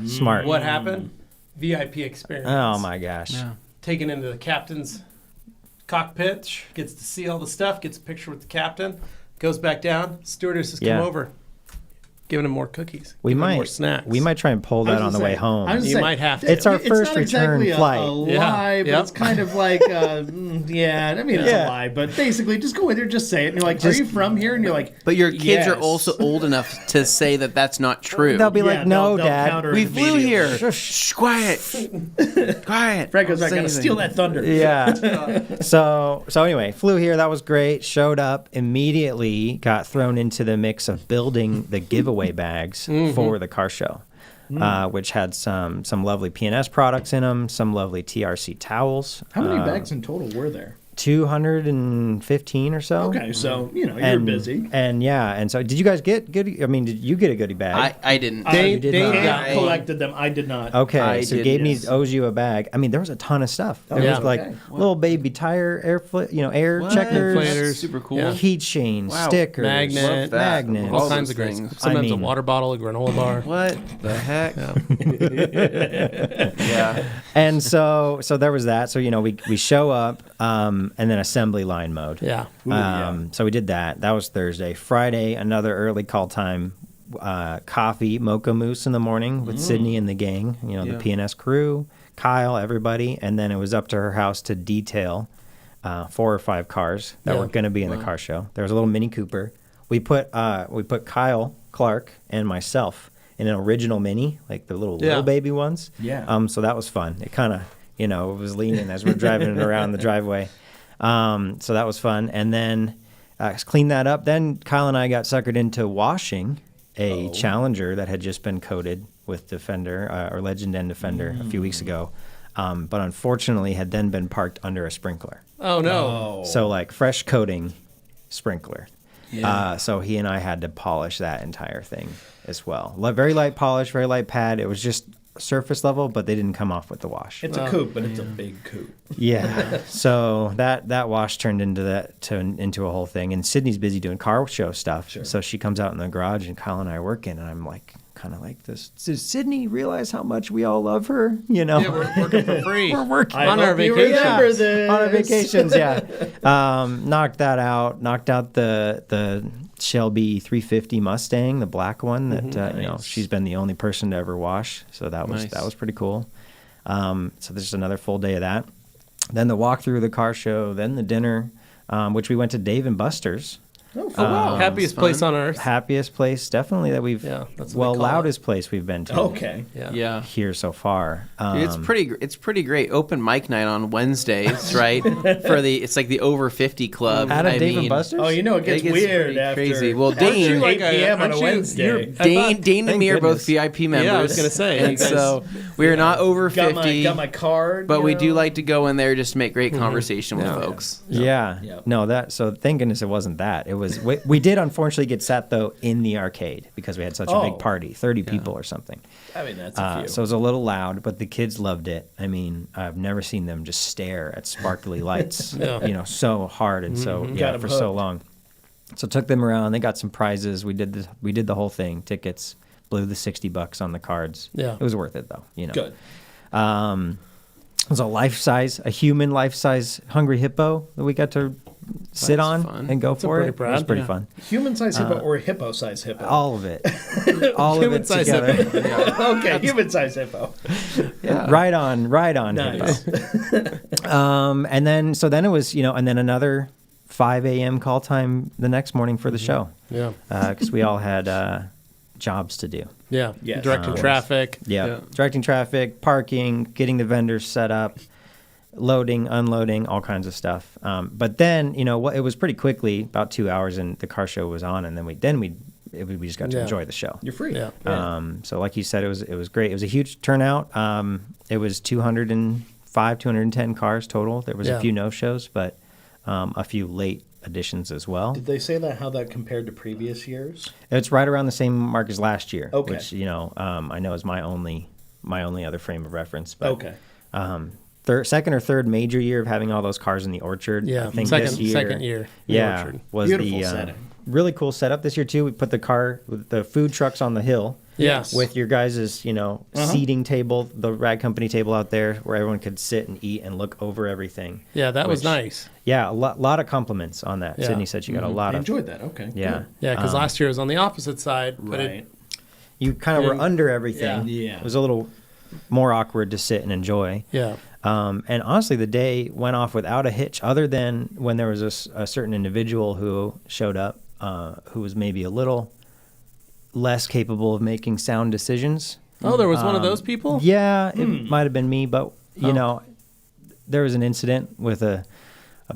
Smart.
What happened? VIP experience.
Oh my gosh.
Yeah.
Taken into the captain's cockpit, gets to see all the stuff, gets a picture with the captain, goes back down. Stewardess has come
Yeah.
over, giving him more cookies,
We
giving him
might
more snacks.
We might try and pull
I was
that on the
gonna
way
say-
home.
I was
You
gonna
might have to.
It's our first
not
return
exactly
flight.
A lie, but
Yep.
it's kind of like, yeah. I mean, it's
Yeah.
a lie, but basically, just go in there, just say it, and you're like, "Are you from here?" And you're like,
But your kids are
"Yes."
also old enough to say that that's not true.
They'll be
Yeah,
like, "No,
they'll
Dad,
counter
We
it
flew
immediately.
here. Shh, quiet. Quiet.
Fred goes,
Don't
"I
say
gotta
anything."
steal that thunder."
Yeah. so anyway, flew here. That was great. Showed up immediately. Got thrown into the mix of building the giveaway bags for the car show, which had some lovely P&S products in them, some lovely TRC towels.
How many bags in total were there?
215 or so.
Okay, so you're
And,
busy.
And yeah, and so did you guys get goodie? I mean, did you get a goodie bag?
I didn't.
Dane
did
Dane
not.
got
I collected them. I did not.
Okay,
I
so
did,
Gabe
yes.
owes you a bag. I mean, there was a ton of stuff. There
Yeah.
was like
Okay.
little baby tire air air
What?
checkers,
Inflators.
Super cool.
Yeah.
keychains,
Wow.
stickers,
Magnet.
Love that.
magnets.
all
All
kinds
those
of great.
things.
Sometimes
I mean-
a water bottle, a granola bar.
What the heck?
Yeah.
Yeah.
And so there was that. So we show up and then assembly line mode.
Yeah.
So we did that. That was Thursday. Friday, another early call time. Coffee, mocha mousse in the morning with Sydney and the gang.
Yeah.
The P&S crew, Kyle, everybody, and then it was up to her house to detail 4 or 5 cars that
Yeah.
were going to be in the car show. There was a little Mini Cooper. We put Kyle Clark and myself in an original Mini, like the little baby ones.
Yeah.
So that was fun. It kind of it was leaning as we're driving it around the driveway. So that was fun. And then cleaned that up. Then Kyle and I got suckered into washing a Challenger that had just been coated with Defender or Legend and Defender a few weeks ago. But unfortunately had then been parked under a sprinkler.
Oh no.
So like fresh coating sprinkler. So he and I had to polish that entire thing as well. Very light polish, very light pad. It was just surface level, but they didn't come off with the wash.
It's a coupe, but it's a big coupe.
Yeah. So that wash turned into a whole thing. And Sydney's busy doing car show stuff.
Sure.
So she comes out in the garage and Kyle and I are working, and I'm like kind of like this. Does Sydney realize how much we all love her?
Yeah, we're working for free.
We're working
I
On our
hope you
vacation.
remember this.
on our vacations, yeah. Knocked that out. Knocked out the Shelby 350 Mustang, the black one that she's been the only person to ever wash. So that was pretty cool. So there's another full day of that. Then the walkthrough of the car show, then the dinner, which we went to Dave and Buster's.
Oh, wow.
Happiest
fun.
place on earth.
Happiest place, definitely that we've.
Yeah, that's what they call
loudest place we've been to.
Okay.
Yeah.
Here so far.
Dude, it's pretty great. Open mic night on Wednesdays, right? It's like the over 50 club.
Out of
I
Dave and
mean,
Buster's?
Oh, it gets
It gets
weird
pretty
after
crazy. Well,
after
Dane-
8 p.m. on a Wednesday.
Dane and me are both
goodness.
VIP members.
Yeah, I was gonna say,
and
you guys-
so we are not over 50.
Got my card.
but
you
we
know?
do like to go in there just to make great conversation with
Yeah.
folks.
Yeah.
Yep.
No, so thank goodness it wasn't that. It was we did unfortunately get sat though in the arcade because we had such a
Oh.
big party, 30 people or something.
I mean, that's a few.
So it was a little loud, but the kids loved it. I mean, I've never seen them just stare at sparkly lights,
Yeah.
So hard and so
Got 'em
for so
hooked.
long. So took them around. They got some prizes. We did the whole thing. Tickets, blew the $60 on the cards.
Yeah.
It was worth it though.
Good.
It was a human life-size hungry hippo that we got to sit
That's
on
fun.
and go
That's a
for
pretty
it. It was
proud,
pretty
yeah.
fun.
Human-sized hippo or hippo-sized hippo?
All of it. All of it
Human-sized
together.
hippo.
Okay, human-sized hippo.
Right on
Nice.
hippo. And then it was, and then another 5 a.m. call time the next morning for the show.
Yeah.
Because we all had jobs to do.
Yeah.
Yes,
Directing
of course.
traffic.
Yeah.
Directing traffic, parking, getting the vendors set up, loading, unloading, all kinds of stuff. But then, it was pretty quickly, about 2 hours, and the car show was on, and then we just got to
Yeah.
enjoy the show.
You're free.
Yeah.
So like you said, it was great. It was a huge turnout. It was 210 cars total. There was
Yeah.
a few no-shows, but a few late additions as well.
Did they say how that compared to previous years?
It's right around the same mark as last year,
Okay.
which I know is my only other frame of reference. But,
Okay.
second or third major year of having all those cars in the orchard.
Yeah.
I think
Second
this year,
second year. in the
Yeah,
orchard.
was
Beautiful
the
setting.
really cool setup this year too. We put the food trucks on the hill.
Yes.
with your guys' seating table, the Rag Company table out there, where everyone could sit and eat and look over everything.
Yeah, that was
which-
nice.
Yeah, a lot of compliments on that.
Yeah.
Sydney said she got a lot
I
of.
enjoyed that. Okay.
Yeah,
good.
Yeah, because last year it was on the opposite side. But
Right.
you kind of were
And-
under everything.
Yeah.
It was a little more awkward to sit and enjoy.
Yeah.
And honestly, the day went off without a hitch, other than when there was a certain individual who showed up who was maybe a little less capable of making sound decisions.
Oh, there was one of those people?
Yeah, it might have been me, but there was an incident with a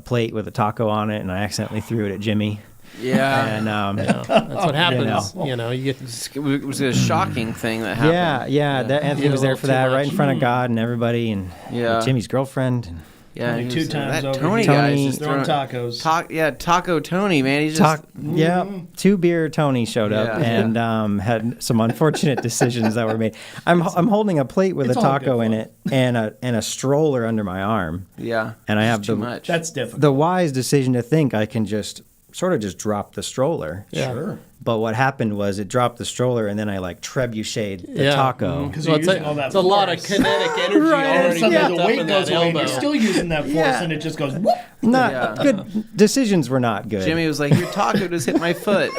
plate with a taco on it, and I accidentally threw it at Jimmy.
Yeah.
And
That's what happens. You get
It was a shocking thing that happened.
Anthony
Did a
was there
little
for
too
that, right in
much.
front of God and everybody, and
Yeah.
Jimmy's girlfriend. And
Yeah,
Only
he
two
was-
times
that
over
Tony
here.
guy
Tony-
is just
Throwing
throwing
tacos.
Taco Tony, man. He's just
Two beer Tony showed up
Yeah.
and had some unfortunate decisions that were made. I'm holding a plate with
It's
a
all
taco
good
in
fun.
it and a stroller under my arm,
yeah,
and I have
too
the
much.
That's difficult.
the wise decision to think I can just drop the stroller.
Yeah.
Sure.
But what happened was it dropped the stroller, and then I trebucheted the taco.
Because
Well,
you're using all that
it's a lot of
force.
kinetic energy
Right,
And
already
suddenly
built
the
up
weight
in
goes
that
away, and
elbow.
you're still using that force,
Yeah.
and it just goes whoop.
Not
Yeah.
good. Decisions were not good.
Jimmy was like, "Your taco just hit my foot."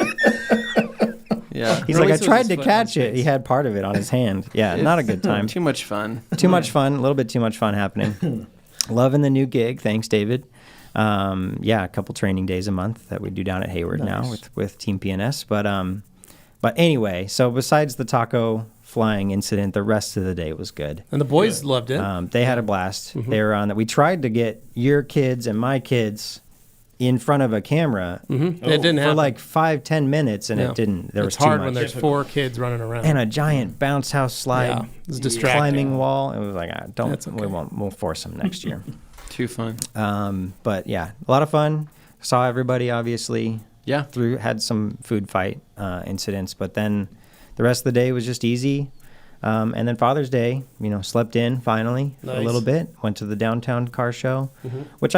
Yeah,
He's
Or at
like, I
least it was
tried
his
to
foot
catch
on
it. He
space.
had part of it on his hand. Yeah, not a good time.
Too much fun.
Too much fun. A little bit too much fun happening. Loving the new gig. Thanks, David. A couple training days a month that we do down at Hayward now with Team PNS. But anyway, so besides the taco flying incident, the rest of the day was good.
And the boys loved it.
They had a blast. They were on that. We tried to get your kids and my kids in front of a camera
It didn't
for
happen.
like 5-10 minutes, and
No.
it didn't. There
It's
was too
hard
much.
when there's 4 kids running around.
And a giant bounce house slide,
Yeah, it was distracting.
climbing wall. It was like, don't.
That's okay.
We'll force them next year.
Too fun.
But yeah, a lot of fun. Saw everybody, obviously.
Yeah.
Had some food fight incidents, but then the rest of the day was just easy. And then Father's Day, slept in finally a
Nice.
little bit. Went to the downtown car show, which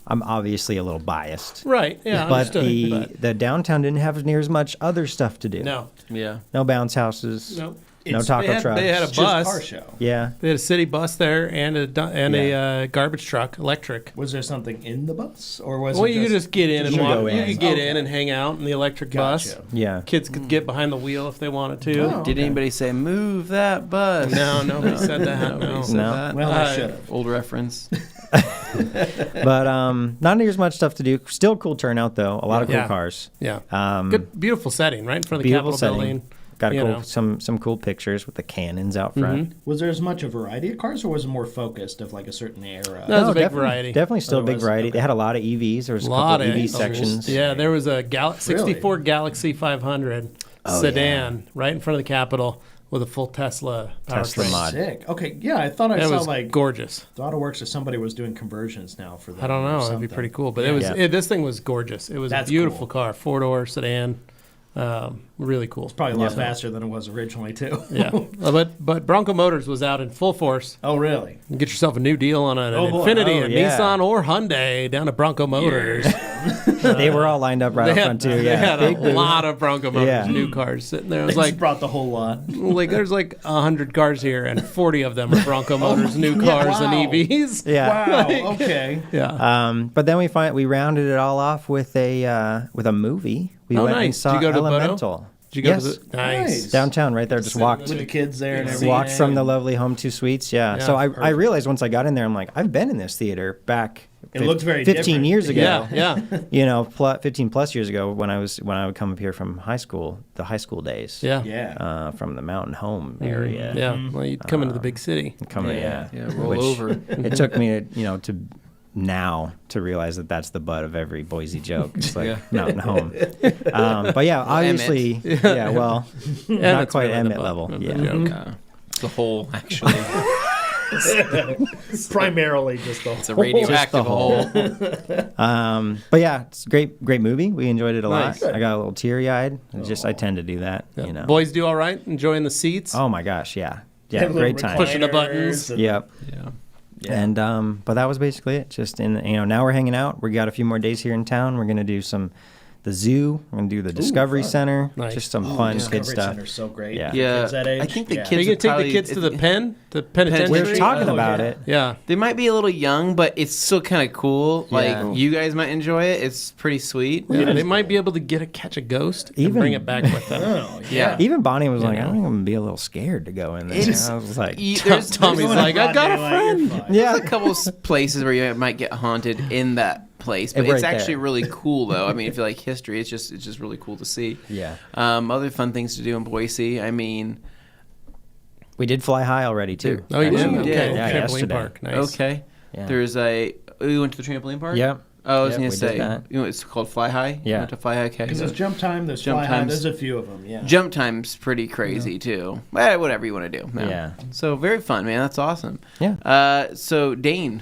I'm obviously a little biased.
Right, yeah,
But
understood.
the downtown didn't have near as much other stuff to do.
No.
Yeah.
No bounce houses.
No.
No
It's-
taco trucks.
They had a
It's just
bus.
car show.
Yeah.
They had a city bus there and a garbage truck, electric.
Was there something in the bus, or was
Well,
it
you could just get in and
You
walk.
go
You
in.
could get
Okay.
in and hang out in the electric bus.
Gotcha.
Yeah.
Kids could get behind the wheel if they wanted to.
Oh.
Did
Okay.
anybody say move that bus?
No, nobody said that.
Nobody
No.
said
No.
that.
Well, I should have.
Old reference.
But not near as much stuff to do. Still cool turnout though. A lot of cool
Yeah.
cars.
Yeah.
Um,
Good, beautiful setting, right in front of the
beautiful
Capitol
setting.
building.
Got
you
cool,
know.
some cool pictures with the cannons out front.
Was there as much a variety of cars, or was it more focused of like a certain era?
No, There's a big
definitely,
variety.
Definitely still a big
Otherwise,
variety.
okay.
They had a lot of EVs. There was a
Lot
couple
of
EV sections.
Yeah, there was a 64 Galaxy 500 sedan right in front of the Capitol with a full Tesla
Tesla
powertrain.
mod.
Sick. Okay, yeah, I thought I
It
saw
was
like
gorgeous.
ThoughtWorks or somebody was doing conversions now for that.
I don't
or
know. It'd be
something.
pretty cool. But it was
Yeah.
this thing was gorgeous. It was
That's
a beautiful
cool.
car, 4-door sedan, really cool.
Probably a lot faster than it was originally too.
Yeah, but Bronco Motors was out in full force.
Oh, really?
You get yourself a new deal on an
Oh, boy.
Infiniti,
Oh,
a
yeah.
Nissan, or Hyundai down at Bronco Motors.
They were all lined up right up front too.
They
Yeah.
had
Big
a
booth.
lot of Bronco Motors
Yeah.
new cars sitting there. It was
They just
like
brought the whole lot.
there's like 100 cars here, and 40 of them are Bronco Motors new cars
wow.
and EVs.
Yeah.
Wow. Okay.
Yeah.
But then we rounded it all off with a movie. We
Oh,
went and
nice.
saw
Did you go to Bodo?
Elemental.
Did you go
yes.
to the nice?
Nice.
Downtown, right there. Just walked.
With the kids there and everything.
Walked from the lovely Home 2 Suites. Yeah.
Yeah,
So I
perfect.
realized once I got in there, I'm like, I've been in this theater back.
It looked very
15
different.
years ago.
Yeah, yeah,
15 plus years ago when I would come up here from high school, the high school days.
yeah,
Yeah.
From the Mountain Home area.
yeah. Well, you'd come into the big city.
Coming, yeah.
Roll
Which
over.
It took me to now to realize that that's the butt of every Boise joke. It's like
Yeah.
Mountain Home. But yeah, obviously, yeah. Well, not
that's
quite
really the
Emmett
butt
level.
of the
Yeah.
joke.
The whole, actually.
Primarily just the
It's a
whole.
radioactive
whole.
hole.
But yeah, it's a great movie. We enjoyed it a
Nice.
lot. I got a little teary eyed. I tend to do that.
Yeah. Boys do all right, enjoying the seats,
Oh my gosh, yeah,
Had little
great time.
Pushing the
recliners
buttons.
and-
Yep.
Yeah.
Yeah.
And but that was basically it. Just now we're hanging out. We got a few more days here in town. We're gonna do some the zoo. We're gonna do the Discovery
fun.
Center.
Nice.
Just some fun kid
Discovery
stuff.
Center's so great.
Yeah.
For
Yeah,
kids that age.
I think the
yeah.
Are
kids
you going to take
probably-
the kids to the
We're
Penitentiary?
talking
Oh,
about
yeah.
it.
Yeah.
They might be a little young, but it's still kind of cool.
Yeah.
Like, you guys might enjoy it. It's pretty sweet.
Yeah, they might be able to catch a ghost and
Even-
bring it back with them.
Oh,
Yeah.
Even Bonnie was like, I think I'm gonna be a little scared to go in there.
It's-
I was like,
There's
Tommy's like, I got a friend.
yeah.
a couple places where you might get haunted in that place, but
Right
it's actually
there.
really cool though. I mean, if you like history, it's just really cool to see.
Yeah.
Other fun things to do in Boise. I mean,
We did fly high already too.
Oh, you did?
Actually, we
Okay.
did.
Yeah,
Trampoline
yesterday.
park. Nice.
okay.
Yeah.
There's we went to the trampoline park.
Yep.
Oh, I was
Yep,
gonna
we did
say,
that.
it's called Fly High. You
Yeah.
went to Fly High. Okay.
Because there's jump time, there's
Jump
fly high,
times.
there's a few of them, yeah.
Jump time's pretty crazy too. Whatever you want to do.
Yeah.
So very fun, man. That's awesome.
Yeah.
So Dane,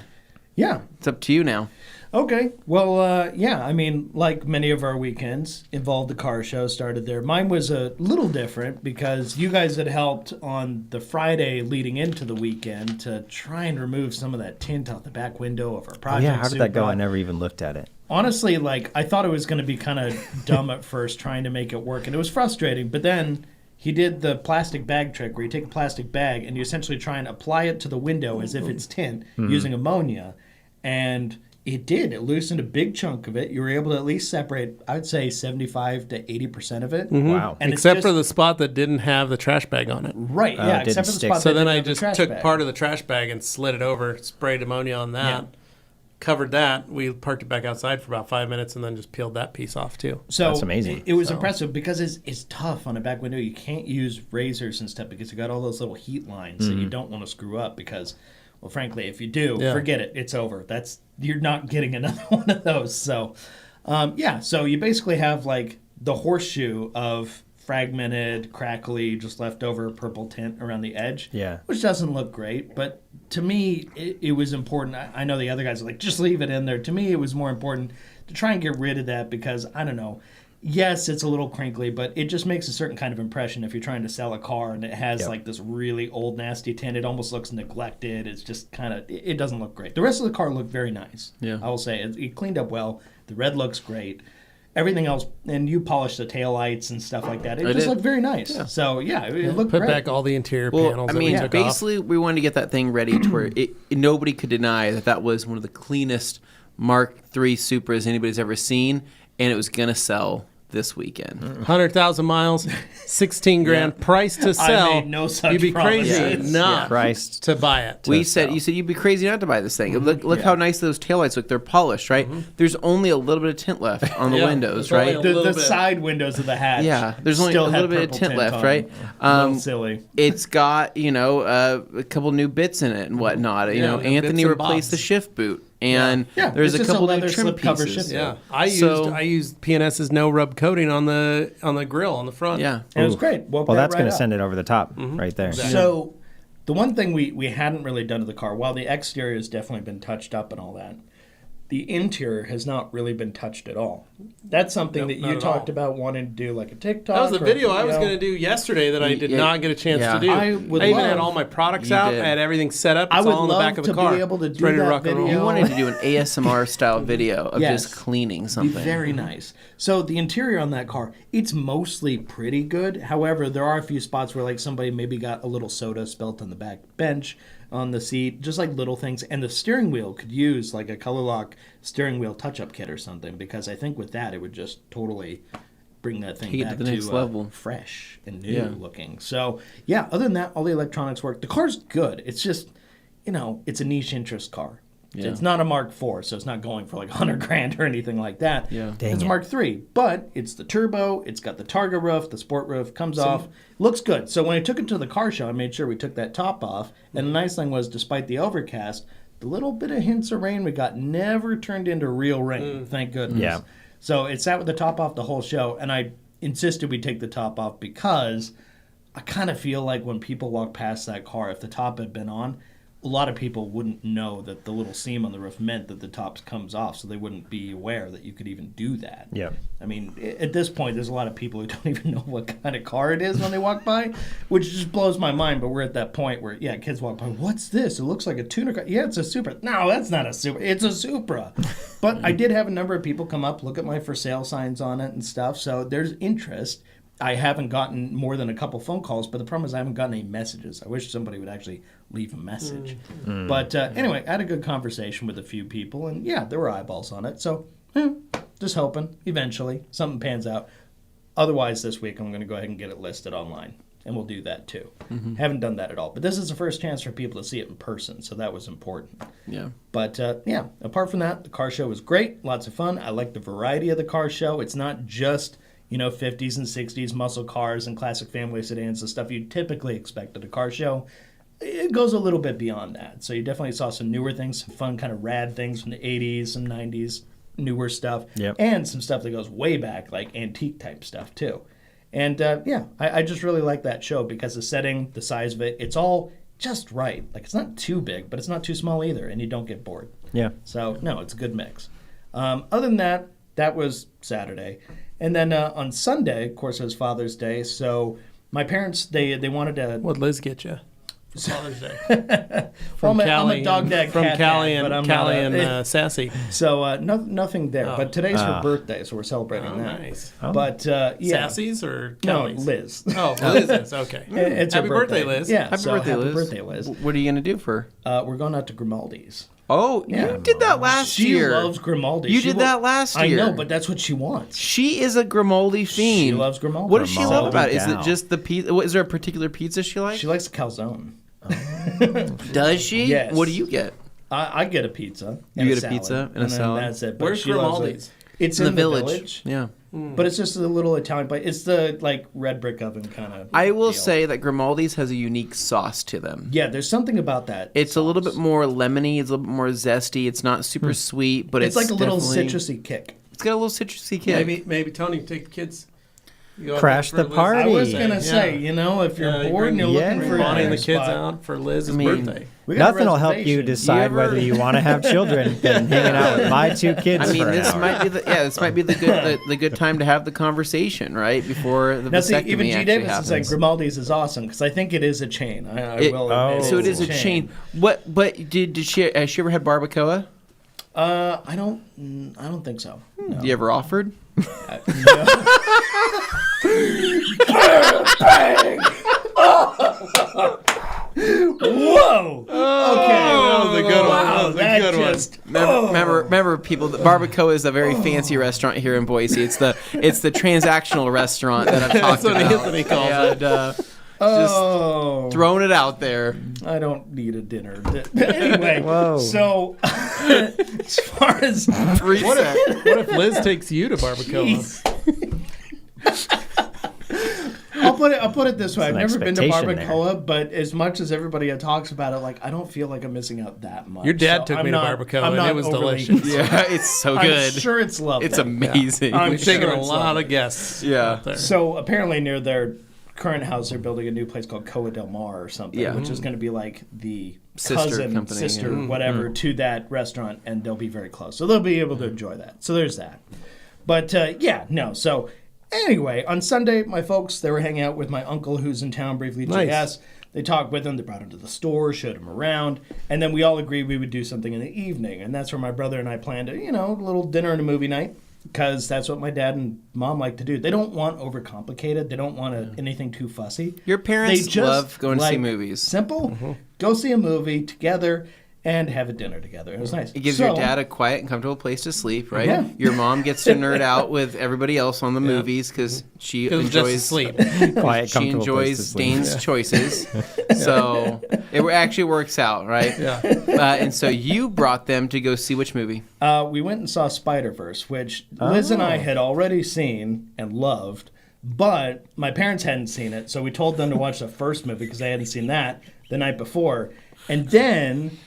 Yeah.
it's up to you now.
Okay. Well, yeah, I mean, like many of our weekends, involved the car show, started there. Mine was a little different because you guys had helped on the Friday leading into the weekend to try and remove some of that tint out the back window of our
Oh,
project.
yeah. How did that go?
Supra.
I never even looked at it.
Honestly, like, I thought it was going to be kind of dumb at first trying to make it work, and it was frustrating, but then he did the plastic bag trick where you take a plastic bag and you essentially try and apply it to the window as if it's tint using ammonia, and it did. It loosened a big chunk of it. You were able to at least separate, I would say, 75 to 80% of it.
Wow.
And it's
Except
just-
for the spot that didn't have the trash bag on it.
Right,
Oh,
yeah,
it didn't
except for the
stick.
spot
So
that
then
didn't
I
have the
just
trash
took
bag.
part of the trash bag and slid it over, sprayed ammonia on that,
Yeah.
covered that. We parked it back outside for about 5 minutes and then just peeled that piece off too.
So
That's amazing.
It was
So-
impressive because it's tough on a back window. You can't use razors and stuff because you got all those little heat lines that you don't want to screw up because, well, frankly, if you do,
Yeah.
forget it. It's over. You're not getting another one of those. So, yeah. So you basically have like the horseshoe of fragmented, crackly, just leftover purple tint around the edge.
Yeah.
Which doesn't look great, but to me, it was important. I know the other guys are like, just leave it in there. To me, it was more important to try and get rid of that because, I don't know, yes, it's a little crinkly, but it just makes a certain kind of impression if you're trying to sell a car and it has
Yep.
like this really old, nasty tint. It almost looks neglected. It's just kind of, it doesn't look great. The rest of the car looked very nice.
Yeah.
I will say. It cleaned up well. The red looks great. Everything else, and you polished the taillights and stuff like that. It
I
just
did.
looked very nice. So, yeah, it looked
Put
great.
back all the interior
Well,
panels
I
that we
mean,
took off.
basically, we wanted to get that thing ready to where nobody could deny that was one of the cleanest Mark III Supras anybody's ever seen, and it was gonna sell this weekend.
100,000 miles, 16 grand, price to sell.
made no such
You'd be crazy
promises.
not
Priced.
to buy it.
You
sell.
said you'd be crazy not to buy this thing. Look how nice those taillights look. They're polished, right? There's only a little bit of tint left on the
Yeah,
windows,
there's only
right?
a
The
little bit.
side windows of the hatch.
Yeah, there's only
still
a
had
little bit of
purple
tint left,
on
right?
them. A little silly.
It's got a couple new bits in it and whatnot. You
Yeah,
know,
bits
Anthony
and
replaced
bobs.
the shift boot, and
Yeah,
there's
it's
a
just a
couple new
leather
trim
slipcover
pieces.
shift
Yeah,
So-
I used PNS's no rub coating on the grill on the front.
Yeah.
And it was
Ooh.
great. Woke
Well,
that
that's
right
going to
up.
send it over the top right there.
So, the one thing we hadn't really done to the car, while the exterior has definitely been touched up and all that, the interior has not really been touched at all. That's something
Nope,
that
not
you
at
talked
all.
about wanting to do, like a TikTok.
That was the
or a
video I was
video.
going to do yesterday that I did
Yeah,
not get a chance
yeah.
to do.
I would
even
love-
had all my products
You
out.
did.
I had everything set up. It's
I would
all in the
love
back of the
to
car.
be able to
It's
do
ready to
that
rock and roll.
video.
You wanted to do an ASMR style video of
Yes.
just cleaning
Be
something.
very nice. So the interior on that car, it's mostly pretty good. However, there are a few spots where like somebody maybe got a little soda spilt on the back bench, on the seat, just like little things. And the steering wheel could use like a color lock steering wheel touch-up kit or something, because I think with that it would just totally bring that thing
Take it to
back
the next level.
fresh and new
Yeah.
looking. So yeah, other than that, all the electronics work. The car's good. It's just, it's a niche interest car.
Yeah.
It's not a Mark IV, so it's not going for like 100 grand or anything like that.
Yeah.
Dang
It's a
it.
Mark III, but it's the turbo. It's got the Targa roof. The sport roof comes off. Looks good. So when I took it to the car show, I made sure we took that top off. And the nice thing was, despite the overcast, the little bit of hints of rain we got never turned into real rain. Thank goodness.
Yeah.
So it sat with the top off the whole show, and I insisted we take the top off because I kind of feel like when people walk past that car, if the top had been on, a lot of people wouldn't know that the little seam on the roof meant that the top comes off, so they wouldn't be aware that you could even do that.
Yeah.
I mean, at this point, there's a lot of people who don't even know what kind of car it is when they walk by, which just blows my mind. But we're at that point where, kids walk by, what's this? It looks like a tuner car. Yeah, it's a Supra. No, that's not a Supra. It's a Supra. But I did have a number of people come up, look at my for sale signs on it and stuff, so there's interest. I haven't gotten more than a couple phone calls, but the problem is I haven't gotten any messages. I wish somebody would actually leave a message. But anyway, I had a good conversation with a few people, and there were eyeballs on it. So just hoping eventually something pans out. Otherwise, this week I'm going to go ahead and get it listed online, and we'll do that too. Haven't done that at all. But this is the first chance for people to see it in person, so that was important.
Yeah.
But apart from that, the car show was great. Lots of fun. I like the variety of the car show. It's not just 50s and 60s muscle cars and classic family sedans, the stuff you typically expect at a car show. It goes a little bit beyond that. So you definitely saw some newer things, some fun kind of rad things from the 80s and 90s, newer stuff, and some stuff that goes way back, like antique type stuff too. And I just really like that show because the setting, the size of it, it's all just right. Like it's not too big, but it's not too small either, and you don't get bored. Yeah. So no, it's a good mix. Other than that, that was Saturday. And then on Sunday, of course, it was Father's Day. So my parents, they wanted to...
What'd Liz get you? Father's Day.
I'm a dog dad,
from
cat
Callie
dad,
and
but I'm
Callie
not
and Sassy.
So nothing there. But today's her birthday, so we're celebrating that.
Nice.
But
Sassy's or Callie's?
No, Liz.
Oh, Liz's. Okay.
It's
Happy
her
birthday, Liz.
Yeah.
Happy birthday, Liz.
Happy birthday, Liz.
What are you going to do for her?
We're going out to Grimaldi's.
Oh, you did that last year.
She loves Grimaldi.
You did that last year.
I know, but that's what she wants.
She is a Grimaldi fiend.
She loves Grimaldi.
What does she love about it? Is
gal.
it just the pizza? Is there a particular pizza she likes?
She likes calzone.
Does she?
Yes.
What do you get?
I get a pizza.
You get a pizza and a salad?
That's it. But
Where's
she loves
Grimaldi's?
it. It's
in
in
the
the
village. Yeah.
But it's just a little Italian place. It's the red brick oven kind of.
I will
deal.
say that Grimaldi's has a unique sauce to them.
Yeah, there's something about that.
It's a little bit more lemony. It's a little bit more zesty. It's not super sweet, but
It's like a little
definitely-
citrusy kick.
It's got a little citrusy kick.
Maybe Tony take the kids. You go out
Crash
there
the
for
party.
I was
Liz's
gonna
birthday.
say, if you're
you
bored and you're looking
bring
for
Bonnie and the
a
kids
spot,
out for Liz's
I mean,
birthday.
we got a
Nothing will help you
reservation.
decide
ever-
whether you want to have children than hanging out with my two kids
I mean,
for an
this
hour.
might be the good time to have the conversation, right, before the
Now, see,
vasectomy
even G.
actually
Davis
happens.
is like Grimaldi's is awesome because I think it is a chain. I will admit.
So it is
it's
a chain. What? But did she? Has she ever had barbacoa?
I don't think so. No.
You ever offered?
Whoa! Okay,
that was a good one.
Wow,
That was a good one.
just.
Remember, people. The barbacoa is a very fancy restaurant here in Boise. It's the transactional restaurant that I've talked
That's what
about.
Anthony calls
it.
Oh,
Throwing it out there.
I don't need a dinner. Anyway,
Whoa.
so as far as
What
What if Liz takes you to barbacoa?
I'll put it this way: I've
an
never been to
expectation
barbacoa, but as much as everybody talks about it, like I don't feel like I'm missing out that much.
Your dad
So
took
I'm
me to
not-
barbacoa,
I'm
and
not
it was
overly-
delicious.
Yeah, it's so good.
I'm sure it's lovely.
It's amazing.
I'm
We've
sure
taken a
it's
lot
lovely.
of guests.
Yeah.
out there.
So apparently, near their current house, they're building a new place called Coa del Mar or something,
Yeah.
which is going to be like the
Sister
cousin,
company,
sister,
yeah.
whatever, to that restaurant, and they'll be very close. So they'll be able to enjoy that. So there's that. But So anyway, on Sunday, my folks, they were hanging out with my uncle who's in town briefly,
Nice.
JS. They talked with him. They brought him to the store, showed him around, and then we all agreed we would do something in the evening. And that's where my brother and I planned a little dinner and a movie night. Because that's what my dad and mom like to do. They don't want overcomplicated. They don't want anything too fussy.
Your parents
They just
love going to see
like
movies.
Simple. Go see a movie together and have a dinner together. It was nice.
It gives your dad a quiet and comfortable place to sleep, right?
Yeah.
Your mom gets to nerd out with everybody else on the movies because she
It was just
enjoys
asleep.
Quiet,
she
comfortable place to
enjoys
sleep.
Dane's choices. So it actually works out, right?
Yeah.
And so you brought them to go see which movie?
We went and saw Spider-Verse, which Liz and I had already seen and loved, but my parents hadn't seen it, so we told them to watch the first movie because they hadn't seen that the night before. And then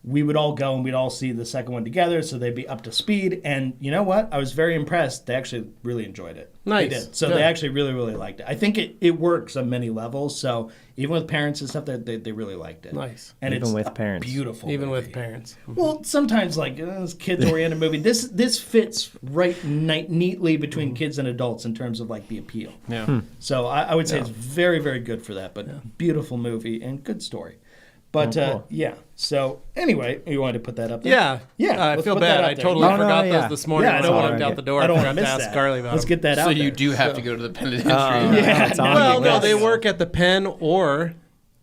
we would all go and we'd all see the second one together, so they'd be up to speed. And you know what? I was very impressed. They actually really enjoyed it.
Nice.
They did. So
Good.
they actually really, really liked it. I think it works on many levels. So even with parents and stuff, they really liked it.
Nice.
And
Even
it's
with
a
parents.
beautiful
Even
movie.
with parents.
Well, sometimes like this kids-oriented movie, this fits right neatly between kids and adults in terms of like the appeal.
Yeah.
So I would say it's very, very good for that. But beautiful movie and good story. But
cool.
yeah. So anyway, you wanted to put that up there?
Yeah.
Yeah,
I
let's
feel
put that
bad.
up
I
there.
totally
Oh, no,
forgot
yeah.
those this morning
Yeah, I
when I
don't
walked
wanna-
out the door.
I
I
don't
forgot
want
to
to miss
ask
that.
Carly about
Let's
them.
get that out
So
there.
you do have to go to the penitentiary.
Yeah,
it's on
no,
Well,
you
no,
guys.
they work at the Penn or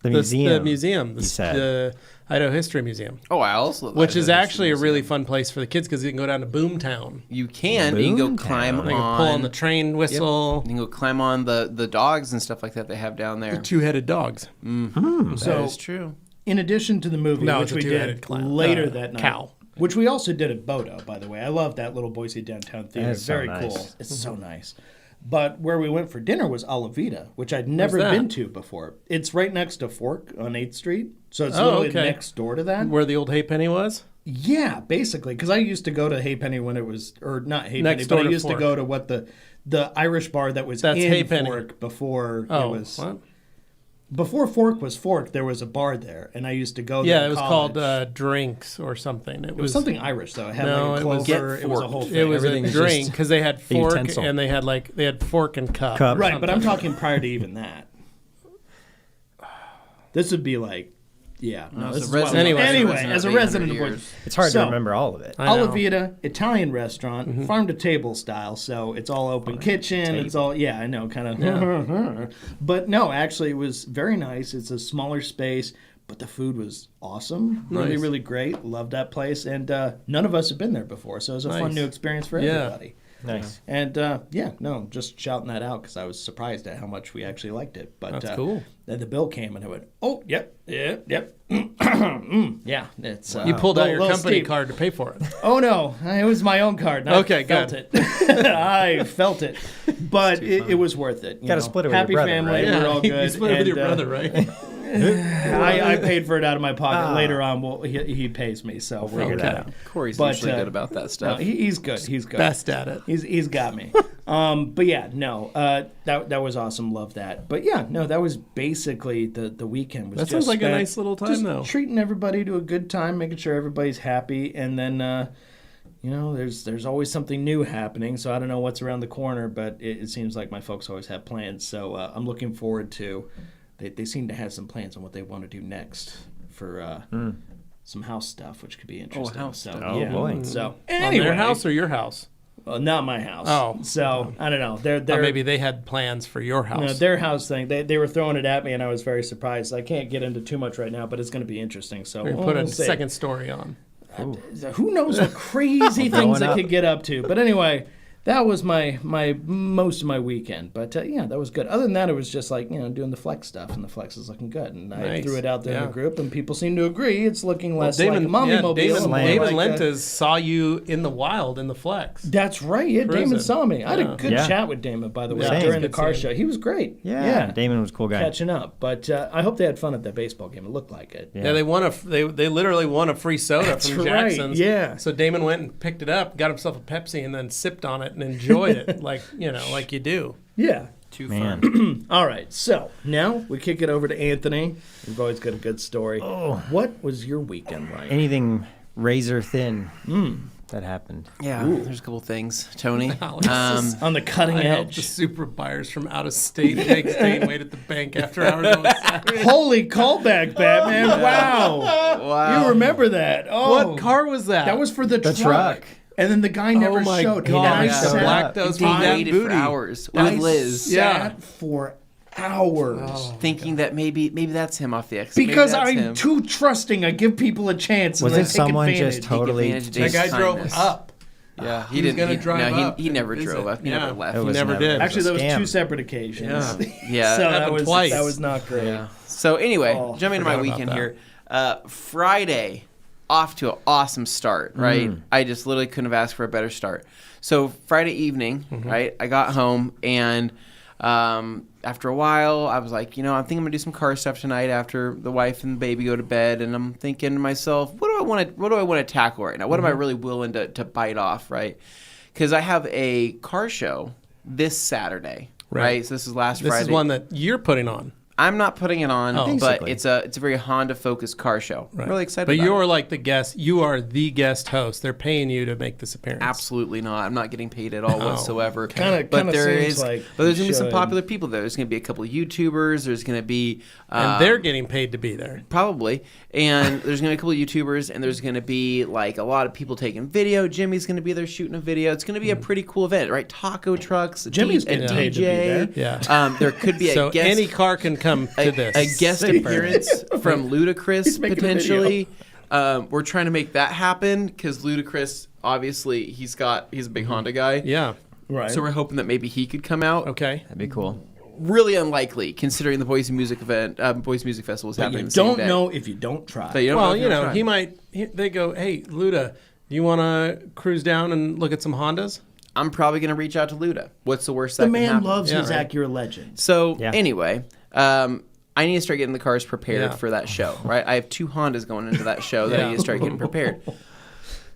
The museum.
The museum,
you said.
the Idaho History Museum,
Oh, I also love
which is
Idaho
actually a
History
really
Museum.
fun place for the kids because you can go down to Boomtown.
You can. You can go
Boomtown.
climb
They
on.
can pull on the train whistle.
You can go climb on the dogs and stuff like that they have down there.
Two-headed dogs.
That
So
is true.
in addition to the movie,
No,
which
it's a
we
two-headed
did
clown.
later that night,
Cow.
which we also did at Bodo, by the way. I love that little Boise downtown theater.
That is so
Very
nice.
cool. It's so nice. But where we went for dinner was Alavita, which I'd never
that?
been to before. It's right next to Fork on 8th Street. So it's
Oh,
literally
okay.
next door to that.
Where the old Haypenny was?
Yeah, basically. Because I used to go to Haypenny when it was, or not Haypenny,
Next
but
door
I
to
used to
Fork.
go to what the Irish bar that was
That's
in
Haypenny.
Fork before
Oh,
it was.
what?
Before Fork was Fork, there was a bar there, and I used to go there.
Yeah,
in
it was
college.
called Drinks or something.
It was something Irish though. It had
No,
like a
it was-
clover.
Get
It was a
forked.
whole thing.
It was a
Everything is
drink
just
because they had
a
fork
utensil.
and they had fork and cup.
Cup.
Right, but I'm
something.
talking prior to even that. This would be like, yeah. No,
as
this
a
is wild.
resident-
Anyway,
resident
as a
of
resident
800
of
years.
Boise,
It's hard
So,
to remember all of it.
I know.
Alavita, Italian restaurant, farm to table style. So it's all open kitchen. It's all I know, kind of. But no, actually, it was very nice. It's a smaller space, but the food was awesome. Really,
Nice.
really great. Loved that place, and none of us had been there before, so it was a fun
Nice.
new experience for
Yeah.
everybody.
Nice.
And just shouting that out because I was surprised at how much we actually liked it. But
That's cool.
Then the bill came and I went, oh, yep. Yeah, it's
You pulled out your
little
company
steep.
card to pay for it.
Oh no, it was my own card. And
Okay,
I felt
good.
it. I felt it, but it was worth it. You
Gotta
know.
split it with
Happy
your brother,
family,
right?
we're all good.
You split it with
and,
your brother, right?
I paid for it out of my pocket. Later on, well, he pays me, so we're
figure
good.
that out.
Corey's
But,
usually good about that
No,
stuff.
he's good. He's good.
Best at it.
He's got me. But yeah, no, that was awesome. Love that. But yeah, no, that was basically the weekend. Was
That
just
sounds like a
spent
nice little time,
just
though.
treating everybody to a good time, making sure everybody's happy, and then there's always something new happening. So I don't know what's around the corner, but it seems like my folks always have plans. So I'm looking forward to. They seem to have some plans on what they want to do next for some house stuff, which could be interesting.
house
so,
stuff.
Oh,
yeah.
boy.
So
On
anyway,
their house or your house?
well, not my house.
Oh.
So I don't know. They're
Or maybe they had plans for your house.
no, their house thing. They were throwing it at me, and I was very surprised. I can't get into too much right now, but it's going to be interesting. So
We're gonna put a
we'll see.
second story on.
Who knows what crazy things I
up.
could get up to? But anyway, that was my most of my weekend. But yeah, that was good. Other than that, it was just like doing the flex stuff, and the flex is looking good. And I
Nice.
threw it out there in
Yeah.
the group, and people seem to agree. It's looking less
Damon,
like a mommy mobile.
Damon,
and more
Damon
like a-
Lentas saw you in the wild in the flex.
That's right. Yeah, Damon
Cruising.
saw me. I had a
Yeah.
good
Yeah.
chat with Damon, by the way,
Same.
during the
Good
car
seeing.
show. He was great.
Yeah. Damon was a cool guy.
Catching up. But I hope they had fun at that baseball game. It looked like it.
Yeah, they won they literally won a free soda
That's
from
right,
Jackson's.
yeah.
So Damon went and picked it up, got himself a Pepsi, and then sipped on it and enjoyed it like you do.
Yeah.
Too
Man.
fun.
All right. So now we kick it over to Anthony. We've always got a good story.
Oh.
What was your weekend like?
Anything razor thin that happened.
Yeah, there's a couple things, Tony.
Alex is-
On the cutting
I helped the
edge.
super buyers from out of state make Dane wait at the bank after hours on Saturday.
Holy callback, Batman. Wow.
Wow.
You remember that. Oh.
What car was that?
That was for the
truck.
And then the guy never
Oh my
showed.
God.
And I
Yeah.
sat,
Black those
Dane
from that
waited
booty.
for hours
I
with Liz,
sat
Yeah.
for hours.
Oh.
thinking that maybe that's him off the exit.
Because
maybe that's
I'm
him.
too trusting. I give people a chance.
Was
and
it
I take
someone
advantage.
just totally?
advantage of
That
Dane's
guy drove
kindness.
up.
Yeah,
He was
didn't.
gonna drive up
he
and
never
visit.
drove up. He
Yeah.
never left.
It
He
was
never did.
Actually,
it
there was
a scam.
two separate occasions.
Yeah.
Yeah.
So that
Happened
was
twice.
that was not great.
Yeah. So anyway,
Oh,
jumping into my
forgot about
weekend
that.
here. Friday, off to an awesome start, right? I just literally couldn't have asked for a better start. So Friday evening, right, I got home and After a while, I was like, I think I'm gonna do some car stuff tonight after the wife and the baby go to bed, and I'm thinking to myself, what do I want to tackle right now? What am I really willing to bite off, right? Because I have a car show this Saturday, right? So this is Friday.
This is one that you're putting on.
I'm not putting it on, but
Basically.
it's a very Honda-focused car show.
Right.
I'm really excited
But
about
you're
it.
like the guest. You are the guest host. They're paying you to make this appearance.
Absolutely not. I'm not getting paid at all whatsoever.
Kinda
But
seems like
there's
you
gonna be some
should.
popular people there. There's gonna be a couple of YouTubers. There's gonna be
And they're getting paid to be there.
probably, and there's gonna be a couple of YouTubers, and there's gonna be like a lot of people taking video. Jimmy's gonna be there shooting a video. It's gonna be a pretty cool event, right? Taco trucks.
Jimmy's
a
getting paid to be there.
Yeah.
There could be
So
a guest.
any car can come to this.
A guest appearance from Ludacris
making a
potentially. We're trying to make that happen because Ludacris, obviously, he's a big Honda guy.
Yeah.
Right.
So we're hoping that maybe he could come out.
Okay.
That'd be cool.
Really unlikely considering the Boise Music Festival is
But
happening
you
the same
don't
day.
know if you don't try.
But you don't
Well,
if you're
he
trying.
might. They go, hey, Luda, you want to cruise down and look at some Hondas?
I'm probably going to reach out to Luda. What's the worst that
the
can
man
happen?
loves
Yeah,
his
right.
Acura Legend.
So
Yeah.
anyway, I need to start getting the cars prepared
Yeah.
for that show, right? I have 2 Hondas going into that show that I
Yeah.
need to start getting prepared.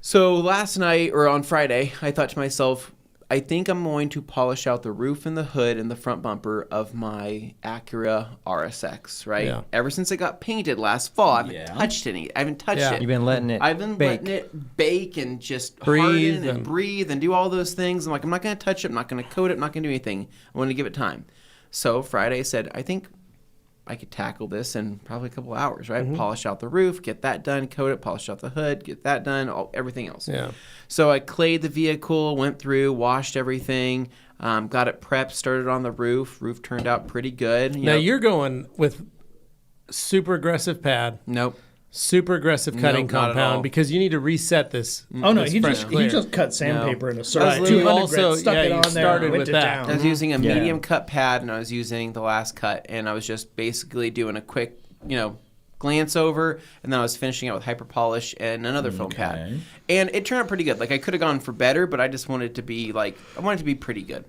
So last night, or on Friday, I thought to myself, I think I'm going to polish out the roof and the hood and the front bumper of my Acura RSX, right?
Yeah.
Ever since it got painted last fall, I haven't
Yeah.
touched any. I haven't touched
Yeah.
it.
You've been letting it
I've been
bake.
letting it bake and just
Breathe
harden and
and-
breathe and do all those things. I'm like, I'm not going to touch it. I'm not going to coat it. I'm not going to do anything. I want to give it time. So Friday I said, I think I could tackle this in probably a couple hours, right? Polish out the roof, get that done, coat it, polish out the hood, get that done, everything else.
Yeah.
So I clayed the vehicle, went through, washed everything, got it prepped, started on the roof. Roof turned out pretty good.
Now you're going with super aggressive pad,
Nope.
super aggressive cutting
Nope, not at all.
compound because you need to reset this.
Oh no,
this
he
fresh
just
clear.
he just cut sandpaper in a circle.
Right.
200
Also,
grit, stuck
yeah,
it
you
on there,
started
went
with
to
that.
I was
town.
using a
Yeah.
medium cut pad, and I was using the last cut, and I was just basically doing a quick, glance over, and then I was finishing it with hyper polish and another foam pad. And it turned out pretty good. Like I could have gone for better, but I just wanted it to be pretty good.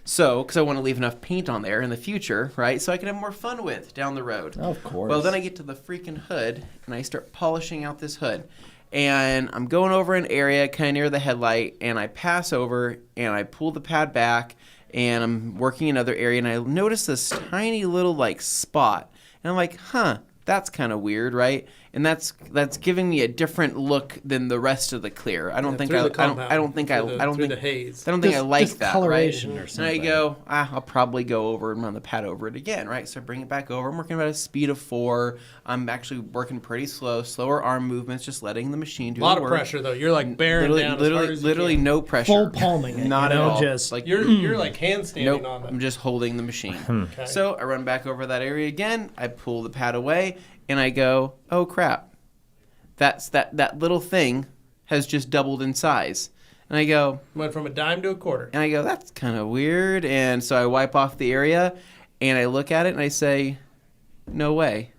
So, because I want to leave enough paint on there in the future, right? So I can have more fun with down the road.
Of course.
Well, then I get to the freaking hood, and I start polishing out this hood. And I'm going over an area kind of near the headlight, and I pass over, and I pull the pad back, and I'm working another area, and I notice this tiny little, spot. And I'm like, that's kind of weird, right? And that's giving me a different look than the rest of the clear. I don't think
through
I
the compound,
I don't think I
through
don't
the
think
haze.
I don't think I like
Just
that,
coloration
right?
or
And
something.
I go, I'll probably go over and run the pad over it again, right? So I bring it back over. I'm working about a speed of 4. I'm actually working pretty slower arm movements, just letting the machine do
A lot
the
of
work.
pressure though. You're like bearing down as hard as you
literally
can.
no pressure.
Full palming it,
Not
you know,
at all.
just-
like
You're like handstanding
Nope,
on
I'm
it.
just holding the machine.
Okay.
So I run back over that area again. I pull the pad away, and I go, "Oh crap! That little thing has just doubled in size." And I go,
Went from a dime to a quarter.
"That's kind of weird." And so I wipe off the area, and I look at it, and I say, "No way."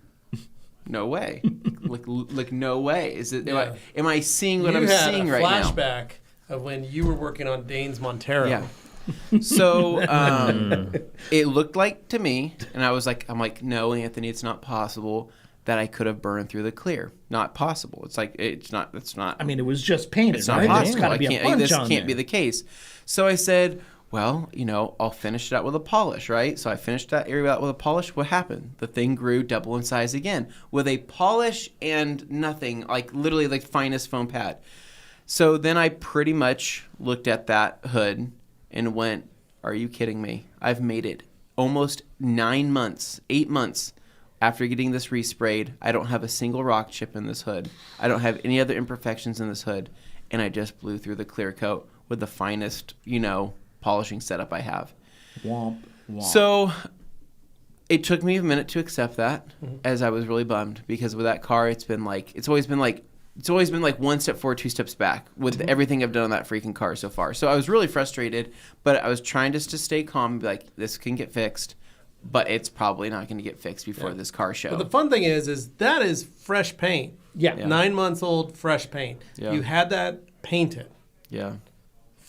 No way. Like no way. Is it?
Yeah.
Am I seeing what
You
I'm
had
seeing
a
right now?
flashback of when you were working on Dane's Montero.
Yeah. So it looked like to me, and I'm like, no, Anthony, it's not possible that I could have burned through the clear. Not possible. It's like it's not.
I mean, it was just painted.
It's not
right?
possible.
There's got to
I
be a
can't.
punch
This
on
can't be
there.
the case. So I said, well, I'll finish it out with a polish, right? So I finished that area out with a polish. What happened? The thing grew double in size again with a polish and nothing, like literally like finest foam pad. So then I pretty much looked at that hood and went, are you kidding me? I've made it almost 8 months after getting this resprayed. I don't have a single rock chip in this hood. I don't have any other imperfections in this hood. And I just blew through the clear coat with the finest, polishing setup I have.
Womp, womp.
So it took me a minute to accept that, as I was really bummed, because with that car, it's always been like 1 step forward, 2 steps back with everything I've done on that freaking car so far. So I was really frustrated, but I was trying just to stay calm and be like, this can get fixed, but it's probably not going to get fixed before this car show.
But the fun thing is that is fresh paint.
Yeah.
9 months old fresh paint.
Yeah.
You had that painted
Yeah.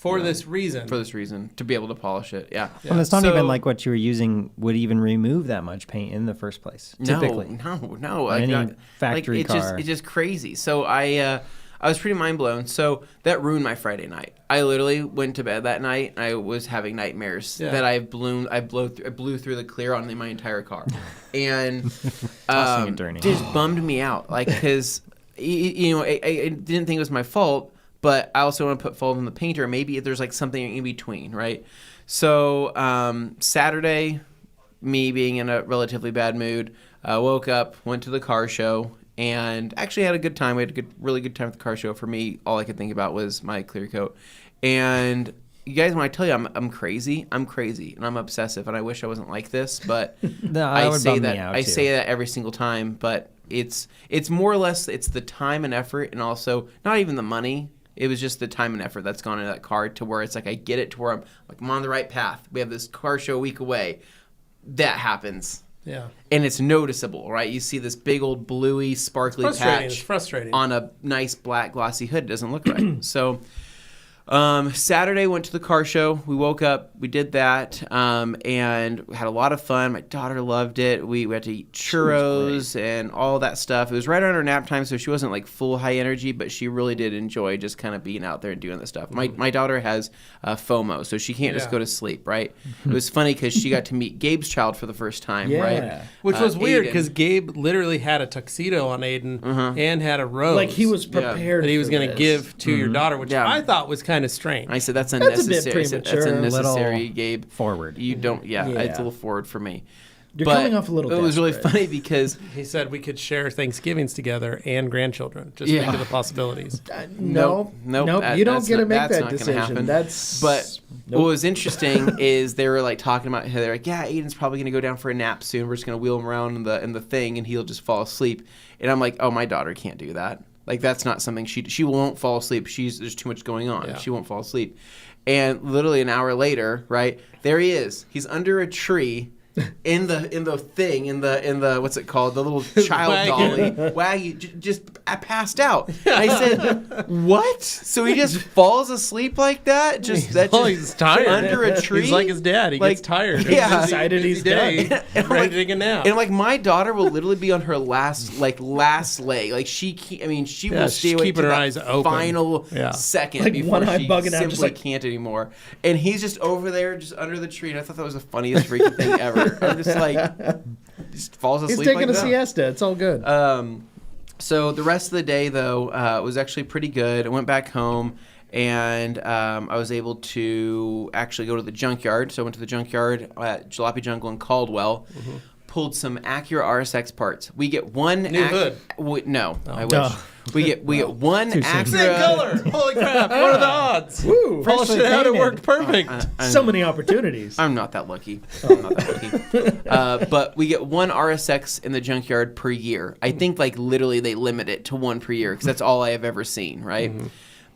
for this reason.
For this reason, to be able to polish it. Yeah.
And it's not
So-
even like what you were using would even remove that much paint in the first place. Typically.
No.
Any
Like,
factory
it's
car.
It's just crazy. So I was pretty mind blown. So that ruined my Friday night. I literally went to bed that night. And I was having nightmares that I blew through the clear on my entire car, and
Tossing and turning.
just bummed me out. Like because I didn't think it was my fault, but I also want to put fault in the painter. Maybe there's like something in between, right? So Saturday, me being in a relatively bad mood, woke up, went to the car show, and actually had a good time. We had a really good time at the car show. For me, all I could think about was my clear coat. And you guys, when I tell you I'm crazy, and I'm obsessive, and I wish I wasn't like this, but
No,
I
would
say
bum
that
me out
I
too.
say that every single time. But it's more or less it's the time and effort, and also not even the money. It was just the time and effort that's gone into that car to where it's like I get it to where I'm on the right path. We have this car show a week away. That happens.
Yeah.
And it's noticeable, right? You see this big old bluey, sparkly
Frustrating. It's
patch
frustrating.
on a nice black glossy hood. It doesn't look right. So Saturday went to the car show. We woke up, we did that, and had a lot of fun. My daughter loved it. We had to eat churros and all that stuff. It was right around her nap time, so she wasn't like full high energy, but she really did enjoy just kind of being out there and doing the stuff. My daughter has FOMO, so she can't just go to sleep, right? It was funny because she got to meet Gabe's child for the first time, right?
Which was weird
Aiden.
because Gabe literally had a tuxedo on Aiden and had a rose.
Like he was prepared
that he was
going
going to give to your daughter, which
Yeah.
I thought was kind of strange.
I said, that's
a bit
unnecessary. I said, that's
premature,
unnecessary,
little
Gabe.
forward.
You don't,
Yeah.
it's a little forward for me.
You're
But
coming off a little
it was really
desperate.
funny because
He said we could share Thanksgivings together and grandchildren. Just think of the possibilities.
Nope.
that-
You don't
that's
get to
not-
make
that's
that
not gonna
decision.
happen.
That's
But
nope.
what was interesting is they were like talking about how they're like, yeah, Aiden's probably gonna go down for a nap soon. We're just gonna wheel him around in the thing, and he'll just fall asleep. And I'm like, oh, my daughter can't do that. Like that's not something she won't fall asleep. There's too much going on.
Yeah.
She won't fall asleep. And literally an hour later, right there he is. He's under a tree. In the what's it called, the little child
Wagon.
dolly waggy, just passed out. And I said, what? So he just falls asleep like that?
He's tired.
under a tree.
He's like his dad. He
Like,
gets tired.
yeah.
Decided he's
day,
done.
And I'm
ready
like-
to take a nap.
And like my daughter will literally be on her last leg. Like she will
she's
stay awake
keeping
to
her
that
eyes open.
final
Yeah.
second
Like
before
one eye
she
bugging out,
simply
just like-
can't anymore. And he's just over there, just under the tree. And I thought that was the funniest freaking thing ever. I'm just like, just falls
He's
asleep.
taking
like
a
that.
siesta. It's all good.
So the rest of the day, though, was actually pretty good. I went back home, and I was able to actually go to the junkyard. So I went to the junkyard at Jalopy Jungle in Caldwell, pulled some Acura RSX parts. We get one
New hood.
No, I wish.
Duh.
We get one
Too soon.
Same
Acura.
color. Holy crap. What are the odds?
Woo.
Polish it out. It
painted.
worked perfect.
So many opportunities.
I'm not that lucky. But we get one RSX in the junkyard per year. I think like literally they limit it to one per year because that's all I have ever seen, right?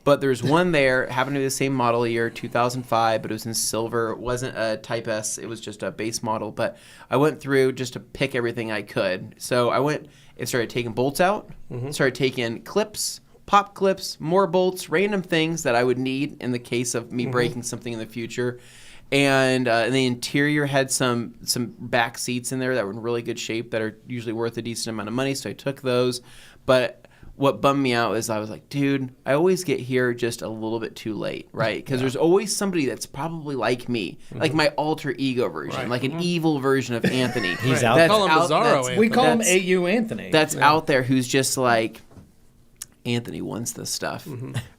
But there's one there, happened to be the same model year, 2005, but it was in silver. It wasn't a Type S. It was just a base model. But I went through just to pick everything I could. So I went and started taking bolts out, started taking clips, pop clips, more bolts, random things that I would need in the case of me breaking something in the future. And the interior had some back seats in there that were in really good shape that are usually worth a decent amount of money, so I took those. But what bummed me out is I was like, dude, I always get here just a little bit too late, right? Because there's always somebody that's probably like me, like my alter ego version, like an evil version of Anthony.
He's out
That's
Call him Bizarro
that's-
Anthony.
We call him
that's-
AU Anthony.
That's out there who's just like, Anthony wants this stuff,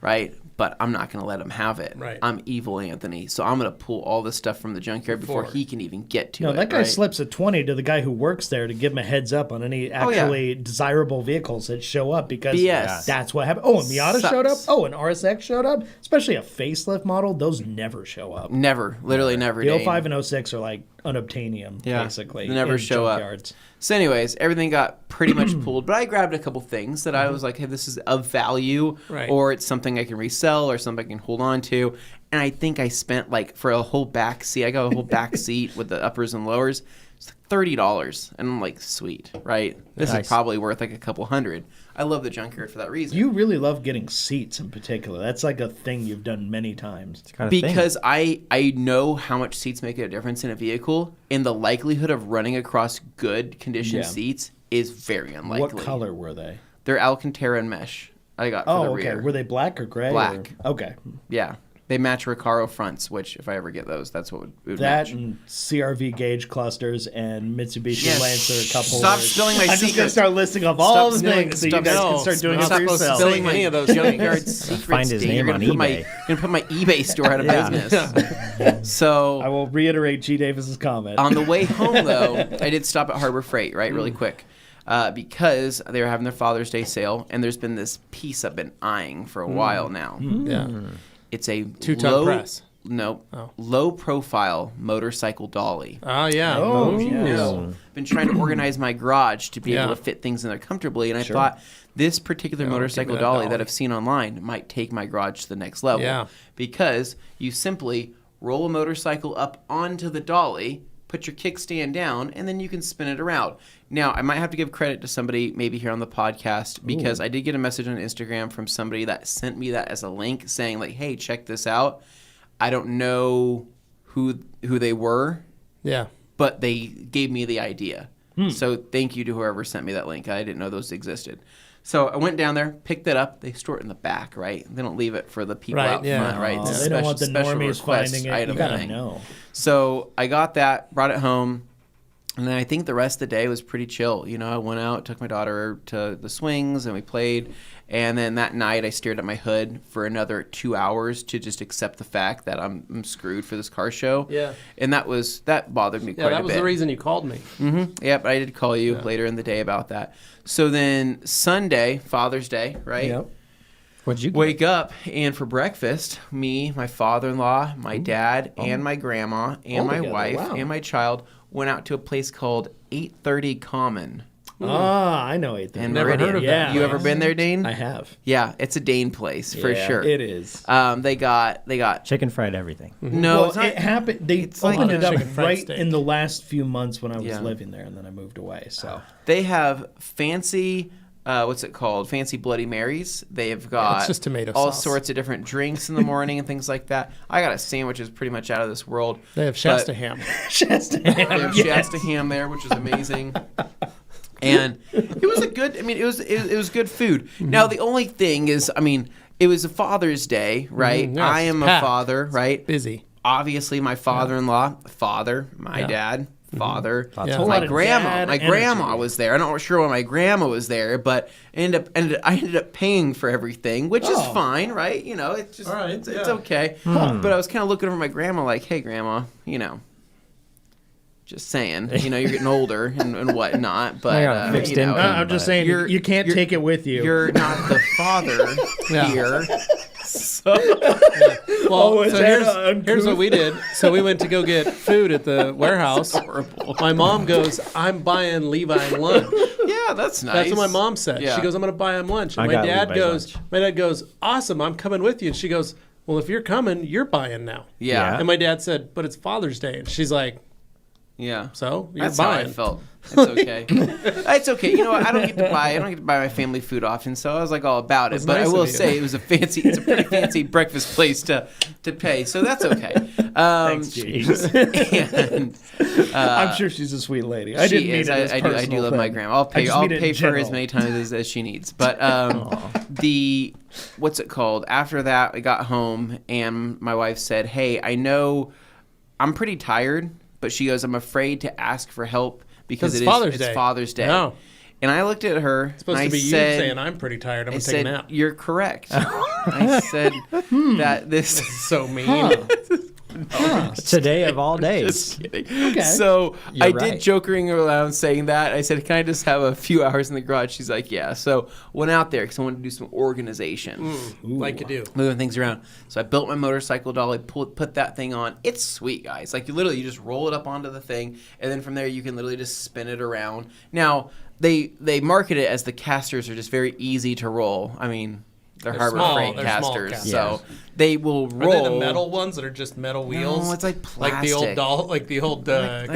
right? But I'm not going to let him have it.
Right.
I'm evil Anthony, so I'm going to pull all this stuff from the junkyard before he can even get to
No,
it.
that guy
right?
slips a 20 to the guy who works there to give him a heads up on any actually desirable vehicles that show up because
BS.
that's what happened. Oh, a Miata showed up.
Sucks.
Oh, an RSX showed up. Especially a facelift model. Those never show up.
Never, literally never.
The
Dane.
05 and 06 are like unobtainium,
Yeah,
basically.
they never
in
show up.
junkyards.
So, anyways, everything got pretty much pulled, but I grabbed a couple things that I was like, hey, this is of value,
Right.
or it's something I can resell, or something I can hold on to. And I think I spent like for a whole back seat. I got a whole back seat with the uppers and lowers. It's like $30, and I'm like, sweet, right? This
Nice.
is probably worth like a couple $100. I love the junkyard for that reason.
You really love getting seats in particular. That's like a thing you've done many times.
Kind of thing.
Because I know how much seats make a difference in a vehicle, and the likelihood of running across good conditioned
Yeah.
seats is very unlikely.
What color were they?
They're Alcantara and mesh. I got for the
Oh, okay.
rear.
Were they black or gray?
Black.
Or... Okay.
Yeah, they match Recaro fronts, which if I ever get those, that's what would
That
match.
and CRV gauge clusters and Mitsubishi
Yes.
Lancer cup
Stop
holders.
spilling my
I'm just gonna
secrets.
start listing off all the
Stop
things so you
stealing-
guys
stop-
can start doing it
Stop
for yourself.
spilling any of those
junkyard
things.
secrets.
Find his
Dane.
name
You're
on
gonna put
eBay.
you're gonna put my eBay store out of
Yeah.
business. So
I will reiterate G. Davis's comment.
on the way home, though, I did stop at Harbor Freight, right, really quick, because they were having their Father's Day sale, and there's been this piece I've been eyeing for a while now.
Yeah.
It's a
2-ton press.
No,
Oh.
low-profile motorcycle dolly.
Oh, yeah.
Oh,
Ooh.
yeah.
No. Been trying to organize my garage to be
Yeah.
able to fit things in there comfortably, and I
Sure.
thought this particular
Oh,
motorcycle
give me that
dolly
dolly.
that I've seen online might take my garage to the next level.
Yeah.
Because you simply roll a motorcycle up onto the dolly, put your kickstand down, and then you can spin it around. Now, I might have to give credit to somebody maybe here on the podcast because I did get a message on Instagram from somebody that sent me that as a link saying like, hey, check this out. I don't know who they were,
Yeah.
but they gave me the idea. So thank you to whoever sent me that link. I didn't know those existed. So I went down there, picked it up. They store it in the back, right? They don't leave it for the people
Right,
out
yeah.
front, right?
Oh,
It's a
they don't want the
special
normies
request
finding it.
item
You gotta
thing.
know.
So I got that, brought it home, and then I think the rest of the day was pretty chill. You know, I went out, took my daughter to the swings, and we played. And then that night, I stared at my hood for another 2 hours to just accept the fact that I'm screwed for this car show.
Yeah.
And that bothered me
Yeah,
quite
that
a
was
bit.
the reason you called me.
Yeah, but I did call you later in the day about that. So then Sunday, Father's Day, right?
Yep.
What'd you get?
Wake up, and for breakfast, me, my father-in-law, my dad, and my grandma, and
All
my
together,
wife,
wow.
and my child went out to a place called 830 Common.
Ah, I know it.
And
Never
Meridian.
heard of
Yeah.
that.
You ever been there, Dane?
I have.
Yeah, it's a Dane place for
Yeah,
sure.
It is.
They got
Chicken fried everything.
no.
Well,
it's not,
it happened. They
it's like
opened
a
it up
chicken fried
right
steak.
in the last few months when I was
Yeah.
living there, and then I moved away. So
they have fancy. What's it called? Fancy Bloody Marys. They've got
it's just tomato
all
sauce.
sorts of different drinks in the morning and things like that. I got a sandwich that's pretty much out of this world.
They have
But-
Shasta ham.
Shasta
They
ham,
have
yes.
Shasta ham there, which is amazing. And it was a good. I mean, it was good food. Now the only thing is, I mean, it was a Father's Day, right?
yes,
I am a
packed.
father, right?
Busy.
Obviously, my father-in-law, father, my
Yeah.
dad, father.
Lots
Yeah.
of
Whole
My
lot of
grandma,
dad
my
energy.
grandma was there. I'm not sure why my grandma was there, but I ended up paying for everything, which is
Oh.
fine, right? You know, it's just
All right,
it's
yeah.
okay. But I was kind of looking over my grandma like, hey, grandma, you know, just saying, you know, you're getting older and whatnot, but
I got a fixed
you know,
income.
I'm just
But
saying,
You're-
you can't
you're-
take it with you.
you're not the father
Yeah.
here. So
Well,
is
so
that
here's
uncouth?
what we did. So we went to go get food at the warehouse.
horrible.
My mom goes, I'm buying Levi lunch.
Yeah, that's nice.
That's what my mom said.
Yeah.
She goes, I'm going to buy him lunch. And
I
my
got
dad
Levi's
goes, awesome, I'm coming with you. And she goes, well, if you're coming, you're buying now.
Yeah.
And my dad said, but it's Father's Day. And she's like,
Yeah.
so you're
That's
buying.
how I felt. It's okay. It's okay. You know what? I don't get to buy my family food often, so I was like all about it.
That's
But
nice
I
of
will
you.
say it's a pretty fancy breakfast place to pay, so that's okay.
Thanks, G.
And
I'm sure she's a sweet lady. I
she
didn't mean
is.
it as
I
personal
do love my
thing.
grandma. I'll
I
pay.
just
I'll
mean it in
pay for her as
general.
many times as she needs. But the what's it called? After that, I got home and my wife said, "Hey, I know I'm pretty tired," but she goes, "I'm afraid to ask for help because
It's
it is
Father's
it's
Day."
Father's Day."
No.
And I looked at her.
It's supposed
and
to be
I
you
said,
saying, I'm pretty tired. I'm
I
going to take a
said,
nap.
"You're correct." I said that this.
So mean.
Today of all days.
Just kidding.
Okay.
So
You're
I
right.
did joking around saying that. I said, "Can I just have a few hours in the garage?" She's like, "Yeah." So went out there because I wanted to do some organization,
Like you do.
moving things around. So I built my motorcycle dolly, put that thing on. It's sweet, guys. Like you just roll it up onto the thing, and then from there you can literally just spin it around. Now they market it as the casters are just very easy to roll. I mean, They're
They're
Harbor
small-
Freight
they're small
casters,
casters.
so they will
Are
roll.
they the metal ones that are just metal wheels?
No, it's like
Like the old
plastic.
doll, like the old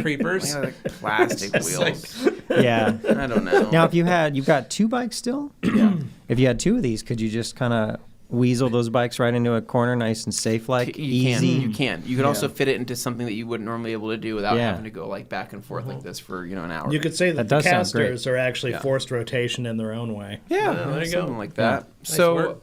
creepers.
Yeah, like plastic
It's like-
wheels.
Yeah.
I don't know.
Now, if you've got 2 bikes still. Yeah. If you had 2 of these, could you just kind of weasel those bikes right into a corner, nice and safe, like easy?
You can. You could also fit it into something that you wouldn't normally be able to do without having to go like back and forth like this for an hour.
You could say that,
That
the
does sound great.
casters are actually forced rotation in their own way.
Yeah,
there you
something
go.
like that.
Nice
So,
work.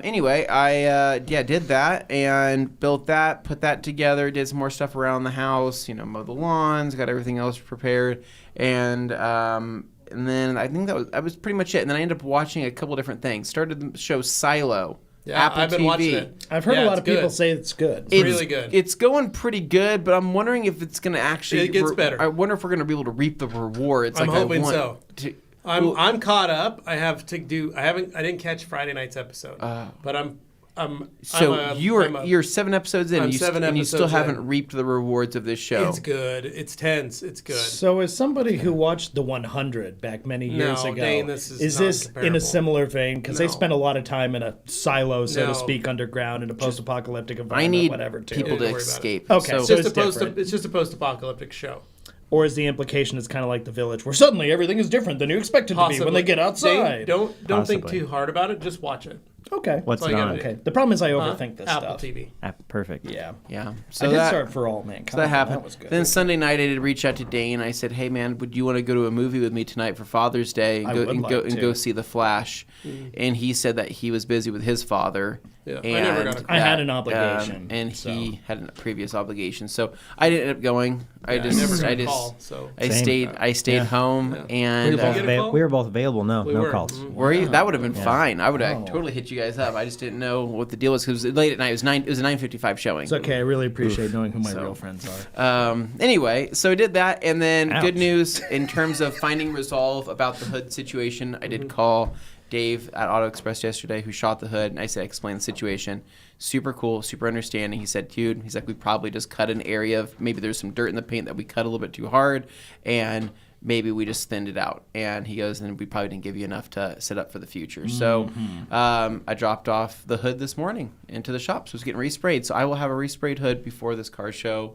anyway, I did that and built that, put that together, did some more stuff around the house. Mowed the lawns, got everything else prepared, and then I think that was pretty much it. And then I ended up watching a couple different things. Started the show Silo.
Yeah,
Apple
I've been
TV.
watching it.
I've heard
Yeah,
a lot
it's
of people
good.
say it's good.
It's really good.
It's going pretty good, but I'm wondering if it's going to actually.
It gets better.
I wonder if we're going to be able to reap the rewards.
I'm
like
hoping
I want
so.
To,
I'm caught up. I have to do. I didn't catch Friday night's episode, but
you're 7 episodes in,
I'm
and you,
7
and you still
episodes
haven't
in.
reaped the rewards of this show.
It's good. It's tense. It's good.
So, as somebody who watched the 100 back many years
No,
ago,
Dane, this is
this in
non-comparable.
a similar vein? Because they
No.
spend a lot of time in a silo, so
No.
to speak, underground in a post-apocalyptic
I
environment,
need
whatever. Too.
people
Don't
to
worry about it.
escape.
Okay,
it's
so
just
it's different.
it's just a post-apocalyptic show.
Or is the implication it's kind of like The Village, where suddenly everything is different than you expect it to be when they get outside?
Dane, don't think
Possibly.
too hard about it. Just watch it.
Okay.
What's
all
it
you
on?
gotta do.
Okay. The problem is I overthink this
Apple
stuff.
TV.
Perfect.
Yeah.
Yeah.
I
So
did
that,
start For All Mankind.
so that happened.
That was good.
Then Sunday night, I did reach out to Dane. I said, "Hey man, would you want to go to a movie with me tonight for Father's Day
I
and
would like to.
go see The Flash?" And he said that he was busy with his father.
Yeah, I
and
never got a call.
I had an obligation,
and
so.
he had a previous obligation, so I didn't end up going. I
Yeah, I never
just,
got
I
a
just,
call. So
Same.
I stayed home,
Yeah.
and
Did you get a call?
We were both available. No
We were.
calls.
Mhm.
were you? That would have been fine. I would have
Oh.
totally hit you guys up. I just didn't know what the deal was because late at night. It was a 9:55 showing.
It's okay. I really appreciate knowing who my
So.
real friends are.
Anyway, so I did that, and then
Ouch.
good news in terms of finding resolve about the hood situation. I did call Dave at Auto Express yesterday, who shot the hood, and I said, explain the situation. Super cool, super understanding. He said, dude, he's like, we probably just cut an area of maybe there's some dirt in the paint that we cut a little bit too hard, and maybe we just thinned it out. And he goes, and we probably didn't give you enough to set up for the future. So I dropped off the hood this morning into the shop, so it's getting resprayed. So I will have a resprayed hood before this car show.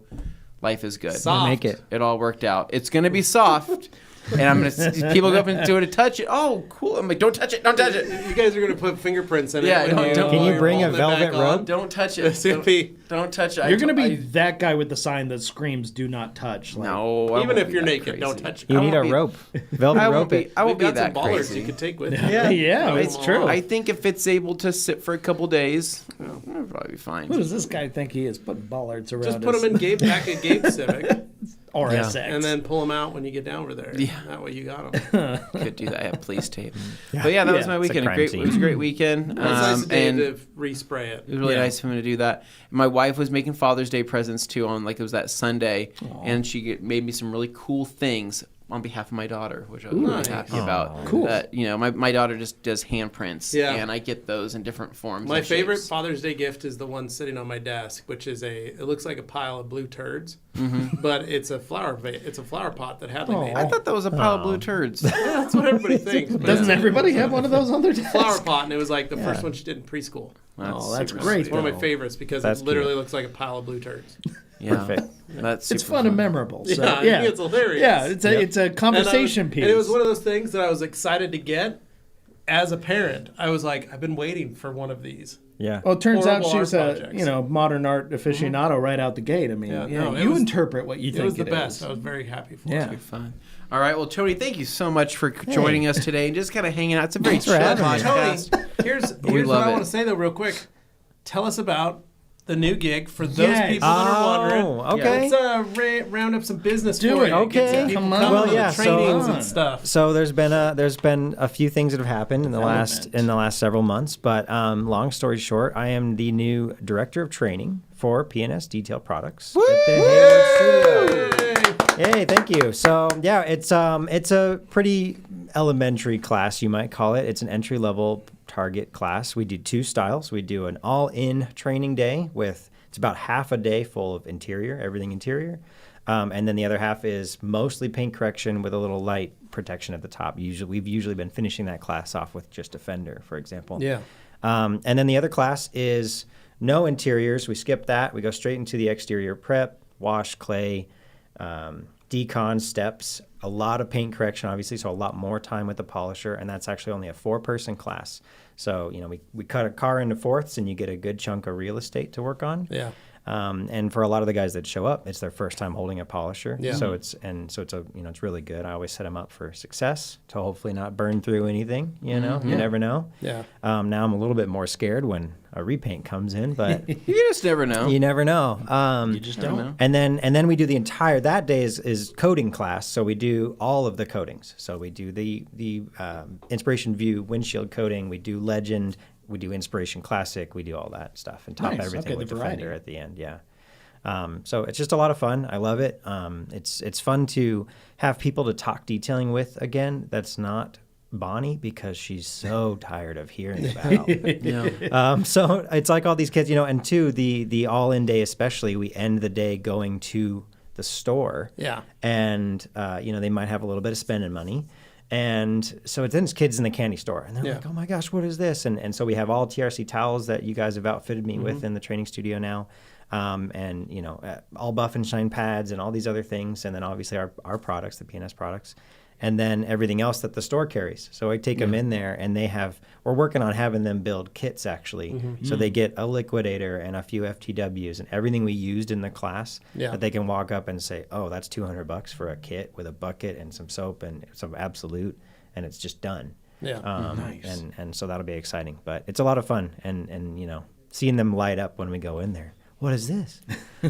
Life is good.
Soft.
Make it.
It all worked out. It's going to be soft. And I'm going to, people go up and do it to touch it. Oh, cool. I'm like, don't touch it. Don't touch it.
you guys are gonna put fingerprints in
Yeah,
it. when
don't-
Can you
you're
bring a
holding it back
velvet
on.
rope?
Don't touch it.
It's gonna be-
Don't touch it.
You're going to be that guy with the sign that screams, do not touch. Like,
No. I
Even
won't
if
be
you're
that
naked,
crazy.
don't touch it.
You
I
need a
won't be-
rope. Velvet
I won't
rope
be.
it.
I
We've
won't be
got some
that
ballers
crazy.
you could take with you.
Yeah, it's true.
I think if it's able to sit for a couple days, it'll probably be fine.
Who does this guy think he is? Putting bollards around
Just put
his
them in back at Gabe Civic,
RSX.
and then pull them out when you get down over there.
Yeah.
That way you got them.
Could do that. I have police tape. But yeah, that was
Yeah,
my
it's a
weekend.
crime
It
scene.
was a great weekend.
It's nice of Dave
and
to respray it.
it was really
Yeah.
nice of him to do that. My wife was making Father's Day presents too on like it was that Sunday, and she made me some really cool things on behalf of my daughter, which I was really
Nice.
happy about.
Cool.
My daughter just does handprints,
Yeah.
and I get those in different forms.
My
and
favorite
shapes.
Father's Day gift is the one sitting on my desk, which is it looks like a pile of blue turds, but it's a flower pot that Hadley made.
I thought that was a pile of blue turds.
Yeah, that's what everybody thinks. but
Doesn't
it's a
everybody have one of those on their desk?
flower pot, and it was like the first one she did in preschool.
Oh, that's
super
great.
It's one of my
though.
favorites because
That's
it literally
cute.
looks like a pile of blue turds.
Yeah,
Perfect.
that's
It's
super
fun and memorable. So,
Yeah, I
yeah,
think it's hilarious.
Yeah, it's a conversation
and
piece.
And it was one of those things that I was excited to get as a parent. I was like, I've been waiting for one of these.
Yeah.
Well, it turns out
Horrible
she's
art
a
projects.
modern art aficionado right out the gate. I mean,
Yeah,
you
no,
know,
it
you
was-
interpret what you
It
think
was the
it
best.
is.
I was very happy for
Yeah.
it.
fun. All right, well, Tony, thank you so much for joining us today and just kind of hanging out. It's a very
Thanks for
chill
having me.
podcast.
Tony, here's
We
what
love
I
it.
want to say though, real quick. Tell us about the new gig for those
Yes.
people that are wondering.
Oh, okay.
Let's round up some business
Do
for
it.
you.
Okay.
Get some people
Come on.
coming
Well,
to the
yeah, so-
trainings
on.
and stuff.
So there's been a few things that have happened in the
Development.
last several months, but long story short, I am the new director of training for PNS Detail Products at the Hayward Studio. Hey, thank you. So yeah, it's a pretty elementary class, you might call it. It's an entry level target class. We do 2 styles. We do an all-in training day with it's about half a day full of everything interior. And then the other half is mostly paint correction with a little light protection at the top. We've usually been finishing that class off with just a fender, for example.
Yeah.
And then the other class is no interiors. We skip that. We go straight into the exterior prep, wash, clay, decon steps, a lot of paint correction, obviously, so a lot more time with the polisher, and that's actually only a 4-person class. So, we cut a car into fourths, and you get a good chunk of real estate to work on.
Yeah.
And for a lot of the guys that show up, it's their first time holding a polisher.
Yeah.
So it's it's really good. I always set them up for success to hopefully not burn through anything. You never know.
Yeah.
Now I'm a little bit more scared when a repaint comes in, but
You just never know.
you never know.
You just don't know.
And then we do the entire that day is coding class. So we do all of the coatings. So we do the Inspiration View windshield coating. We do Legend. We do Inspiration Classic. We do all that stuff and top
Nice.
everything
Okay,
with
the
Defender
variety.
at the end. Yeah. So it's just a lot of fun. I love it. It's fun to have people to talk detailing with again. That's not Bonnie because she's so tired of hearing about.
Yeah.
So it's like all these kids, and two, the all-in day especially, we end the day going to the store.
Yeah.
And, they might have a little bit of spending money. And so it's then it's kids in the candy store. And they're like, oh my gosh, what is this? And so we have all TRC towels that you guys have outfitted me with in the training studio now. All Buff and Shine pads and all these other things. And then obviously our products, the PNS products. And then everything else that the store carries. So I take them in there, and we're working on having them build kits actually. So they get a liquidator and a few FTWs and everything we used in the class that they can walk up and say, oh, that's $200 for a kit with a bucket and some soap and some Absolute, and it's just done.
Yeah.
Nice.
And so that'll be exciting. But it's a lot of fun, and seeing them light up when we go in there. What is this?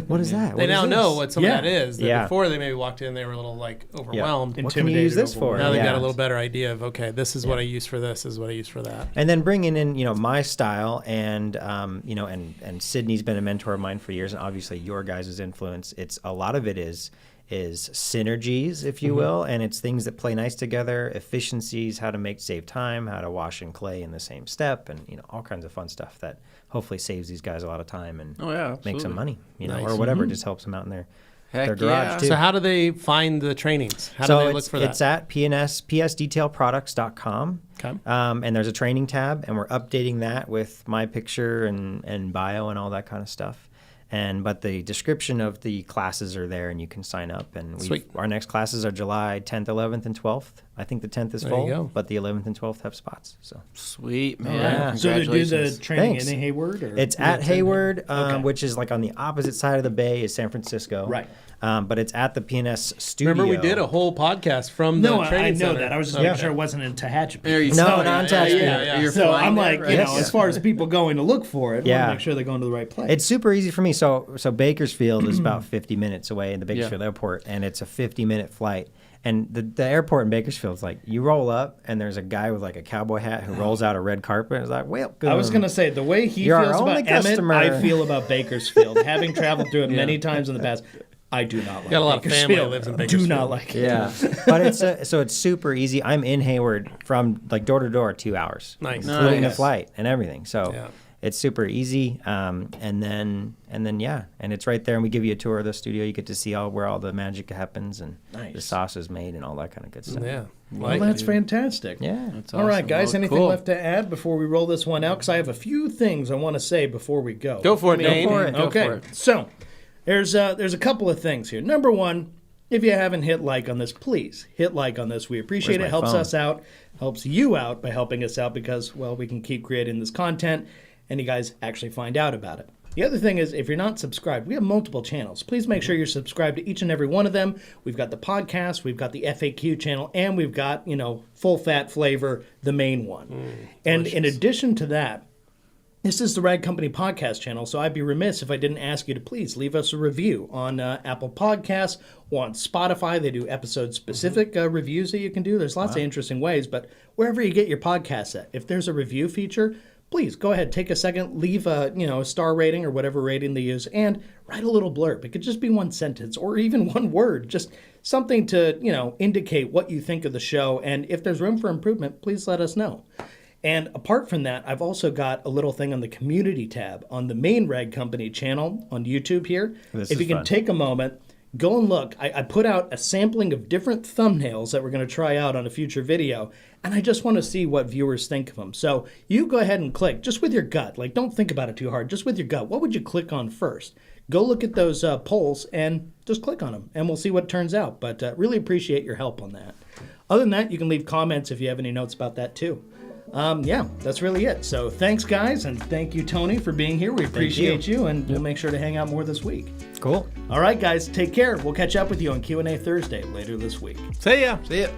What is that?
They
What
now
is
know
this?
what some of that is. That
Yeah.
Before they maybe walked in, they were a little overwhelmed.
What can you use this for?
Now they've got
Yeah.
a little better idea of, okay, this is what I use for this, is what I use for that.
And then bringing in, my style and, and Sydney's been a mentor of mine for years, and obviously your guys' influence. It's a lot of it is synergies, if you will, and it's things that play nice together, efficiencies, how to save time, how to wash and clay in the same step, and all kinds of fun stuff that hopefully saves these guys a lot of time and makes them money,
Nice.
or whatever, just helps them out in their
Heck
garage
yeah.
too.
So how do they find the trainings? How do they look for that?
It's at psdetailproducts.com.
Okay.
And there's a training tab, and we're updating that with my picture and bio and all that kind of stuff. But the description of the classes are there, and you can sign up. And
Sweet.
Our next classes are July 10th, 11th, and 12th. I think the 10th is
There you
full,
go.
but the 11th and 12th have spots. So
Sweet, man.
Yeah.
So they do the
Congratulations.
training
Thanks.
in Hayward? Or
it's at Hayward,
Okay.
which is like on the opposite side of the bay is San Francisco.
Right.
But it's at the PNS studio.
Remember we did a whole podcast from the
No, I
training
know
center.
that. I was just
Okay.
making sure it wasn't in Tehachapi.
There you
No,
go.
not in Tehachapi.
Yeah.
You're
So
flying
I'm
there,
like,
right?
as far as people going to look for it, I
Yeah.
want to make sure they're going to the right place.
It's super easy for me. So Bakersfield is about 50 minutes away in the Bakersfield airport, and it's a 50-minute flight. And the airport in Bakersfield is like, you roll up, and there's a guy with like a cowboy hat who rolls out a red carpet. And it's like, welcome.
I was going to say, the way he
You're our
feels
only
about Emmett,
customer.
I feel about Bakersfield. Having traveled through it many times in the past, I do not like
Got a lot of family that
Bakersfield.
lives in
Do
Bakersfield.
not like it.
Yeah, but it's super easy. I'm in Hayward from like door to door 2 hours,
Nice.
including the
Nice.
flight and everything. So
Yeah.
it's super easy. And then and it's right there. And we give you a tour of the studio. You get to see where all the magic happens and
Nice.
the sauce is made and all that kind of good stuff.
Yeah.
Well, that's fantastic.
Yeah.
That's
All right,
awesome.
guys,
Well,
anything
cool.
left to add before we roll this one out? Because I have a few things I want to say before we go.
Go for it, Dane.
for it.
Go
Okay,
for it.
so there's a couple of things here. Number one, if you haven't hit like on this, please hit like on this. We appreciate
Where's
it.
my
Helps
phone?
us out, helps you out by helping us out because, well, we can keep creating this content and you guys actually find out about it. The other thing is, if you're not subscribed, we have multiple channels. Please make sure you're subscribed to each and every one of them. We've got the podcast, we've got the FAQ channel, and we've got, full fat flavor, the main one. And in addition to that, this is the Rag Company podcast channel, so I'd be remiss if I didn't ask you to please leave us a review on Apple Podcasts or on Spotify. They do episode-specific reviews that you can do. There's lots of interesting ways, but wherever you get your podcasts at, if there's a review feature, please go ahead, take a second, leave a star rating or whatever rating they use, and write a little blurb. It could just be one sentence or even one word, just something to indicate what you think of the show. And if there's room for improvement, please let us know. And apart from that, I've also got a little thing on the community tab on the main Rag Company channel on YouTube here.
This
If
is
you can
fun.
take a moment, go and look. I put out a sampling of different thumbnails that we're going to try out on a future video, and I just want to see what viewers think of them. So you go ahead and click, just with your gut. Like, don't think about it too hard, just with your gut. What would you click on first? Go look at those polls and just click on them, and we'll see what turns out. But really appreciate your help on that. Other than that, you can leave comments if you have any notes about that too. Yeah, that's really it. So thanks, guys, and thank you, Tony, for being here. We appreciate you, and we'll make sure to hang out more this week.
Cool.
All right, guys, take care. We'll catch up with you on Q&A Thursday later this week.
See ya.
See ya.